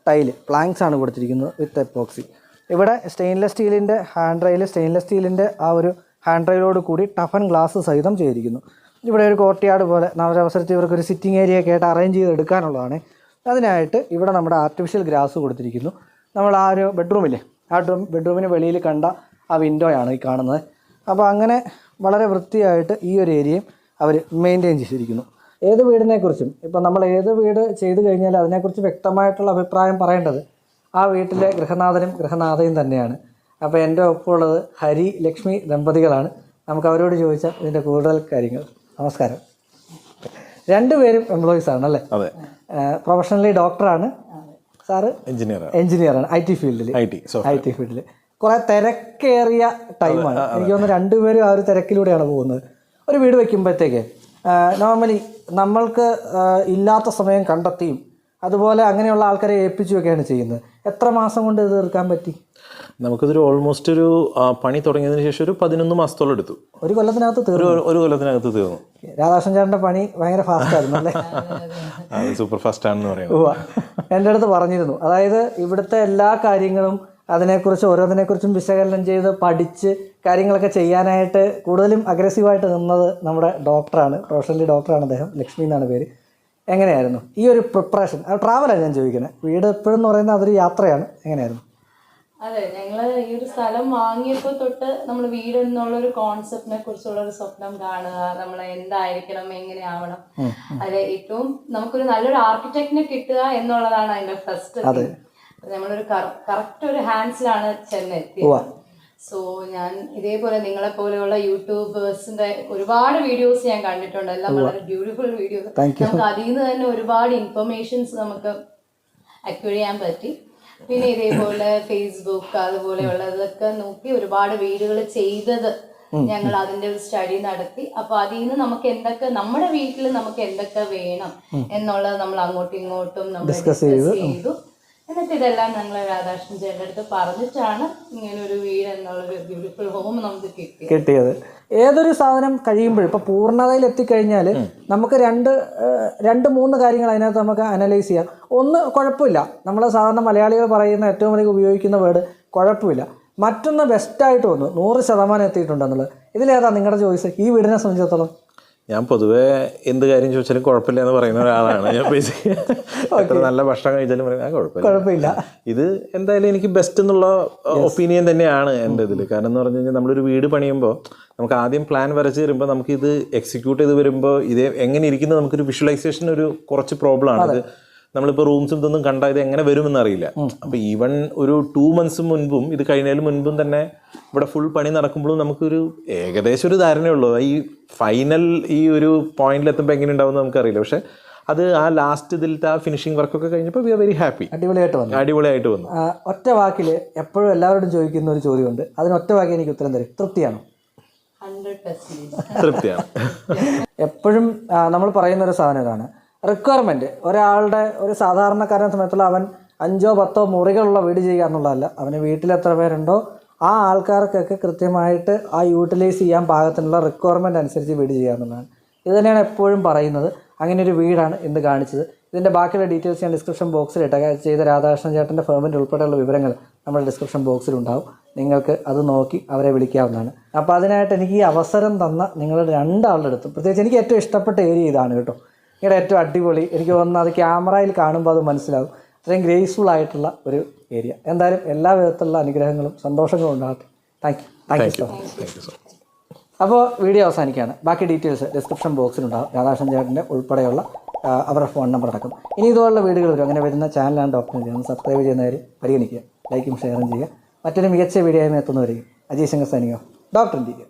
ടൈല് പ്ലാങ്ക്സ് ആണ് കൊടുത്തിരിക്കുന്നത് വിത്ത് എപ്പോക്സി. ഇവിടെ സ്റ്റെയിൻലെസ് സ്റ്റീലിൻ്റെ ഹാൻഡ് റെയിൽ, സ്റ്റെയിൻലെസ് സ്റ്റീലിൻ്റെ ആ ഒരു ഹാൻഡ് റെയിലോട് കൂടി ടഫൻ ഗ്ലാസ് സഹിതം ചെയ്തിരിക്കുന്നു. ഇവിടെ ഒരു കോർട്ട്യാർഡ് പോലെ അവസരത്തിൽ ഇവർക്കൊരു സിറ്റിംഗ് ഏരിയ ഒക്കെ ആയിട്ട് അറേഞ്ച് ചെയ്ത് എടുക്കാനുള്ളതാണ്. അതിനായിട്ട് ഇവിടെ നമ്മുടെ ആർട്ടിഫിഷ്യൽ ഗ്രാസ് കൊടുത്തിരിക്കുന്നു. നമ്മൾ ആ ഒരു ബെഡ്റൂമില്ലേ, ആ ബെഡ്റൂമിന് വെളിയിൽ കണ്ട ആ വിൻഡോയാണ് ഈ കാണുന്നത്. അപ്പോൾ അങ്ങനെ വളരെ വൃത്തിയായിട്ട് ഈ ഒരു ഏരിയയും അവർ മെയിൻറ്റെയിൻ ചെയ്തിരിക്കുന്നു. ഏത് വീടിനെക്കുറിച്ചും ഇപ്പം നമ്മൾ ഏത് വീട് ചെയ്തു കഴിഞ്ഞാൽ അതിനെക്കുറിച്ച് വ്യക്തമായിട്ടുള്ള അഭിപ്രായം പറയേണ്ടത് ആ വീട്ടിലെ ഗൃഹനാഥനും ഗൃഹനാഥയും തന്നെയാണ്. അപ്പോൾ എൻ്റെ ഒപ്പമുള്ളത് ഹരി ലക്ഷ്മി ദമ്പതികളാണ്. നമുക്ക് അവരോട് ചോദിച്ചാൽ ഇതിൻ്റെ കൂടുതൽ കാര്യങ്ങൾ. നമസ്കാരം. 2 പേരും എംപ്ലോയീസ് ആണ് അല്ലേ? പ്രൊഫഷണലി ഡോക്ടറാണ്, സാറ് എഞ്ചിനീയറാണ്. IT ഫീൽഡിൽ കുറേ തിരക്കേറിയ ടൈമാണ്. എനിക്ക് തോന്നുന്നു 2 പേരും ആ ഒരു തിരക്കിലൂടെയാണ് പോകുന്നത്. ഒരു വീട് വയ്ക്കുമ്പോഴത്തേക്ക് നോർമലി നമ്മൾക്ക് ഇല്ലാത്ത സമയം കണ്ടെത്തിയും അതുപോലെ അങ്ങനെയുള്ള ആൾക്കാരെ ഏൽപ്പിച്ചുമൊക്കെയാണ് ചെയ്യുന്നത്. എത്ര മാസം കൊണ്ട് ഇത് തീർക്കാൻ പറ്റി? നമുക്കിതൊരു ഓൾമോസ്റ്റ് ഒരു പണി തുടങ്ങിയതിന് ശേഷം ഒരു 11 മാസത്തോളം എടുത്തു. ഒരു കൊല്ലത്തിനകത്ത് തീർന്നു. രാധാകൃഷ്ണൻ ചേട്ടൻ്റെ പണി ഭയങ്കര ഫാസ്റ്റ് ആയിരുന്നു അല്ലേ? സൂപ്പർ ഫാസ്റ്റ് ആണെന്ന് പറയുന്നത് എൻ്റെ അടുത്ത് പറഞ്ഞിരുന്നു. അതായത് ഇവിടുത്തെ എല്ലാ കാര്യങ്ങളും ഓരോന്നിനെക്കുറിച്ചും വിശകലനം ചെയ്ത് പഠിച്ച് കാര്യങ്ങളൊക്കെ ചെയ്യാനായിട്ട് കൂടുതലും അഗ്രസീവായിട്ട് നിന്നത് നമ്മുടെ ഡോക്ടറാണ്. പ്രൊഫഷണലി ഡോക്ടറാണ് അദ്ദേഹം. ലക്ഷ്മി എന്നാണ് പേര്. എങ്ങനെയായിരുന്നു ഈ ഒരു പ്രിപ്പറേഷൻ? ട്രാവലാണ് ഞാൻ ചോദിക്കുന്നത്. വീട് എപ്പോഴും എന്ന് പറയുന്നത് അതൊരു യാത്രയാണ്. എങ്ങനെയായിരുന്നു? അതെ, ഞങ്ങള് ഈ ഒരു സ്ഥലം വാങ്ങിയപ്പോൾ തൊട്ട് നമ്മൾ വീട് എന്നുള്ളൊരു കോൺസെപ്റ്റിനെ കുറിച്ചുള്ള ഒരു സ്വപ്നം കാണുക, നമ്മൾ എന്തായിരിക്കണം, എങ്ങനെയാവണം, അതിൽ ഏറ്റവും നമുക്കൊരു നല്ലൊരു ആർക്കിടെക്റ്റിനെ കിട്ടുക എന്നുള്ളതാണ് അതിന്റെ ഫസ്റ്റ്. നമ്മളൊരു കറക്റ്റ് ഒരു ഹാൻഡ്സിലാണ് ചെന്ന് എത്തിയത്. സോ ഞാൻ ഇതേപോലെ നിങ്ങളെ പോലെയുള്ള യൂട്യൂബേഴ്സിന്റെ ഒരുപാട് വീഡിയോസ് ഞാൻ കണ്ടിട്ടുണ്ട്. എല്ലാം വളരെ ബ്യൂട്ടിഫുൾ വീഡിയോസ്. നമുക്ക് അതിൽ നിന്ന് തന്നെ ഒരുപാട് ഇൻഫർമേഷൻസ് നമുക്ക് അക്വയർ ചെയ്യാൻ പറ്റി. പിന്നെ ഇതേപോലെ ഫേസ്ബുക്ക് അതുപോലെയുള്ളതൊക്കെ നോക്കി ഒരുപാട് വീടുകൾ ചെയ്തത് ഞങ്ങൾ അതിന്റെ ഒരു സ്റ്റഡി നടത്തി. അപ്പൊ അതിൽ നിന്ന് നമുക്ക് എന്തൊക്കെ നമ്മുടെ വീട്ടിൽ നമുക്ക് എന്തൊക്കെ വേണം എന്നുള്ളത് നമ്മൾ അങ്ങോട്ടും ഇങ്ങോട്ടും നമ്മൾ ഡിസ്കസ് ചെയ്തു. എന്നിട്ട് ഇതെല്ലാം ഞങ്ങൾ രാധാകൃഷ്ണൻ ചേട്ടൻ്റെ അടുത്ത് പറഞ്ഞിട്ടാണ് ഇങ്ങനെ ഒരു വീട് എന്നുള്ളൊരു ബ്യൂട്ടിഫുൾ ഹോം നമുക്ക് കിട്ടിയത്. ഏതൊരു സാധനം കഴിയുമ്പോഴും ഇപ്പോൾ പൂർണ്ണതയിൽ എത്തിക്കഴിഞ്ഞാൽ നമുക്ക് രണ്ട് മൂന്ന് കാര്യങ്ങൾ അതിനകത്ത് നമുക്ക് അനലൈസ് ചെയ്യാം. ഒന്ന്, കുഴപ്പമില്ല, നമ്മൾ സാധാരണ മലയാളികൾ പറയുന്ന ഏറ്റവും അധികം ഉപയോഗിക്കുന്ന വേർഡ് കുഴപ്പമില്ല. മറ്റൊന്ന് ബെസ്റ്റായിട്ട് വന്നു, 100% എത്തിയിട്ടുണ്ടെന്നുള്ളത്. ഇതിലേതാ നിങ്ങളുടെ ചോയ്സ് ഈ വീടിനെ സംബന്ധിച്ചിടത്തോളം? ഞാൻ പൊതുവേ എന്ത് കാര്യം ചോദിച്ചാലും കുഴപ്പമില്ല എന്ന് പറയുന്ന ഒരാളാണ്. ഞാൻ ബേസിക്കലി എത്ര നല്ല ഭക്ഷണം കഴിച്ചാലും പറയുന്നത് കുഴപ്പമില്ല. ഇത് എന്തായാലും എനിക്ക് ബെസ്റ്റ് എന്നുള്ള ഒപ്പീനിയൻ തന്നെയാണ് എൻ്റെ ഇതിൽ. കാരണം എന്ന് പറഞ്ഞു കഴിഞ്ഞാൽ നമ്മളൊരു വീട് പണിയുമ്പോൾ നമുക്ക് ആദ്യം പ്ലാൻ വരച്ച് തരുമ്പോൾ നമുക്കിത് എക്സിക്യൂട്ട് ചെയ്ത് വരുമ്പോൾ ഇത് എങ്ങനെ ഇരിക്കുന്നത് നമുക്കൊരു വിഷ്വലൈസേഷൻ ഒരു കുറച്ച് പ്രോബ്ലമാണ്. ഇത് നമ്മളിപ്പോൾ റൂംസും ഇതൊന്നും കണ്ടാൽ ഇത് എങ്ങനെ വരുമെന്ന് അറിയില്ല. അപ്പോൾ ഈവൻ ഒരു 2 months മുൻപും ഇത് കഴിഞ്ഞതിന് മുൻപും തന്നെ ഇവിടെ ഫുൾ പണി നടക്കുമ്പോഴും നമുക്കൊരു ഏകദേശം ഒരു ധാരണയുള്ളൂ ഈ ഫൈനൽ ഈ ഒരു പോയിന്റിലെത്തുമ്പോൾ എങ്ങനെ ഉണ്ടാവും നമുക്കറിയില്ല. പക്ഷേ അത് ആ ലാസ്റ്റ് ഇതിലത്തെ ആ ഫിനിഷിംഗ് വർക്കൊക്കെ കഴിഞ്ഞപ്പോൾ വി ആർ വെരി ഹാപ്പി. അടിപൊളിയായിട്ട് വന്നു. ഒറ്റ വാക്കിൽ എപ്പോഴും എല്ലാവരോടും ചോദിക്കുന്ന ഒരു ചോദ്യമുണ്ട്, അതിന് ഒറ്റ വാക്കിൽ എനിക്ക് ഉത്തരം തരും. തൃപ്തിയാണോ? 100% തൃപ്തിയാണ്. എപ്പോഴും നമ്മൾ പറയുന്നൊരു സാധനം ഇതാണ്, റിക്വയർമെൻറ്റ്. ഒരാളുടെ ഒരു സാധാരണക്കാരനെ സമയത്തുള്ള അവൻ 5-10 മുറികളുള്ള വീട് ചെയ്യുക എന്നുള്ളതല്ല, അവന് വീട്ടിൽ എത്ര പേരുണ്ടോ ആ ആൾക്കാർക്കൊക്കെ കൃത്യമായിട്ട് ആ യൂട്ടിലൈസ് ചെയ്യാൻ പാകത്തിനുള്ള റിക്വയർമെൻറ്റ് അനുസരിച്ച് വീട് ചെയ്യുക എന്നുള്ളതാണ്. ഇത് തന്നെയാണ് എപ്പോഴും പറയുന്നത്. അങ്ങനെ ഒരു വീടാണ് ഇന്ന് കാണിച്ചത്. ഇതിൻ്റെ ബാക്കിയുള്ള ഡീറ്റെയിൽസ് ഞാൻ ഡിസ്ക്രിപ്ഷൻ ബോക്സിൽ ചെയ്ത രാധാകൃഷ്ണൻ ചേട്ടൻ്റെ ഫേമിൻ്റെ ഉൾപ്പെടെയുള്ള വിവരങ്ങൾ നമ്മുടെ ഡിസ്ക്രിപ്ഷൻ ബോക്സിലുണ്ടാവും. നിങ്ങൾക്ക് അത് നോക്കി അവരെ വിളിക്കാവുന്നതാണ്. അപ്പോൾ അതിനായിട്ട് എനിക്ക് ഈ അവസരം തന്ന നിങ്ങളുടെ 2 ആളുടെ അടുത്തും, പ്രത്യേകിച്ച് എനിക്ക് ഏറ്റവും ഇഷ്ടപ്പെട്ട ഏരിയ ഇതാണ് കേട്ടോ. നിങ്ങളുടെ ഏറ്റവും അടിപൊളി, എനിക്ക് തോന്നുന്നു അത് ക്യാമറയിൽ കാണുമ്പോൾ അത് മനസ്സിലാവും, അത്രയും ഗ്രേസ്ഫുൾ ആയിട്ടുള്ള ഒരു ഏരിയ. എന്തായാലും എല്ലാ വിധത്തിലുള്ള അനുഗ്രഹങ്ങളും സന്തോഷങ്ങളും ഉണ്ടാകട്ടെ. Thank you so much. അപ്പോൾ വീഡിയോ അവസാനിക്കുകയാണ്. ബാക്കി ഡീറ്റെയിൽസ് ഡിസ്ക്രിപ്ഷൻ ബോക്സിലുണ്ടാകും. രാധാകൃഷ്ണൻ ചേട്ടൻ്റെ ഉൾപ്പെടെയുള്ള അവരുടെ ഫോൺ നമ്പർ അടക്കം. ഇനി ഇതുപോലുള്ള വീഡിയോകൾ വരും. അങ്ങനെ വരുന്ന ചാനലാണ് ഡോക്ടർ ചെയ്യുന്നത്. സബ്സ്ക്രൈബ് ചെയ്യുന്നവർ പരിഗണിക്കുക, ലൈക്കും ഷെയറും ചെയ്യുക. മറ്റൊരു മികച്ച വീഡിയോ ആയി എത്തുന്നവരെയും Ajay Shankar signing off. Doctor India.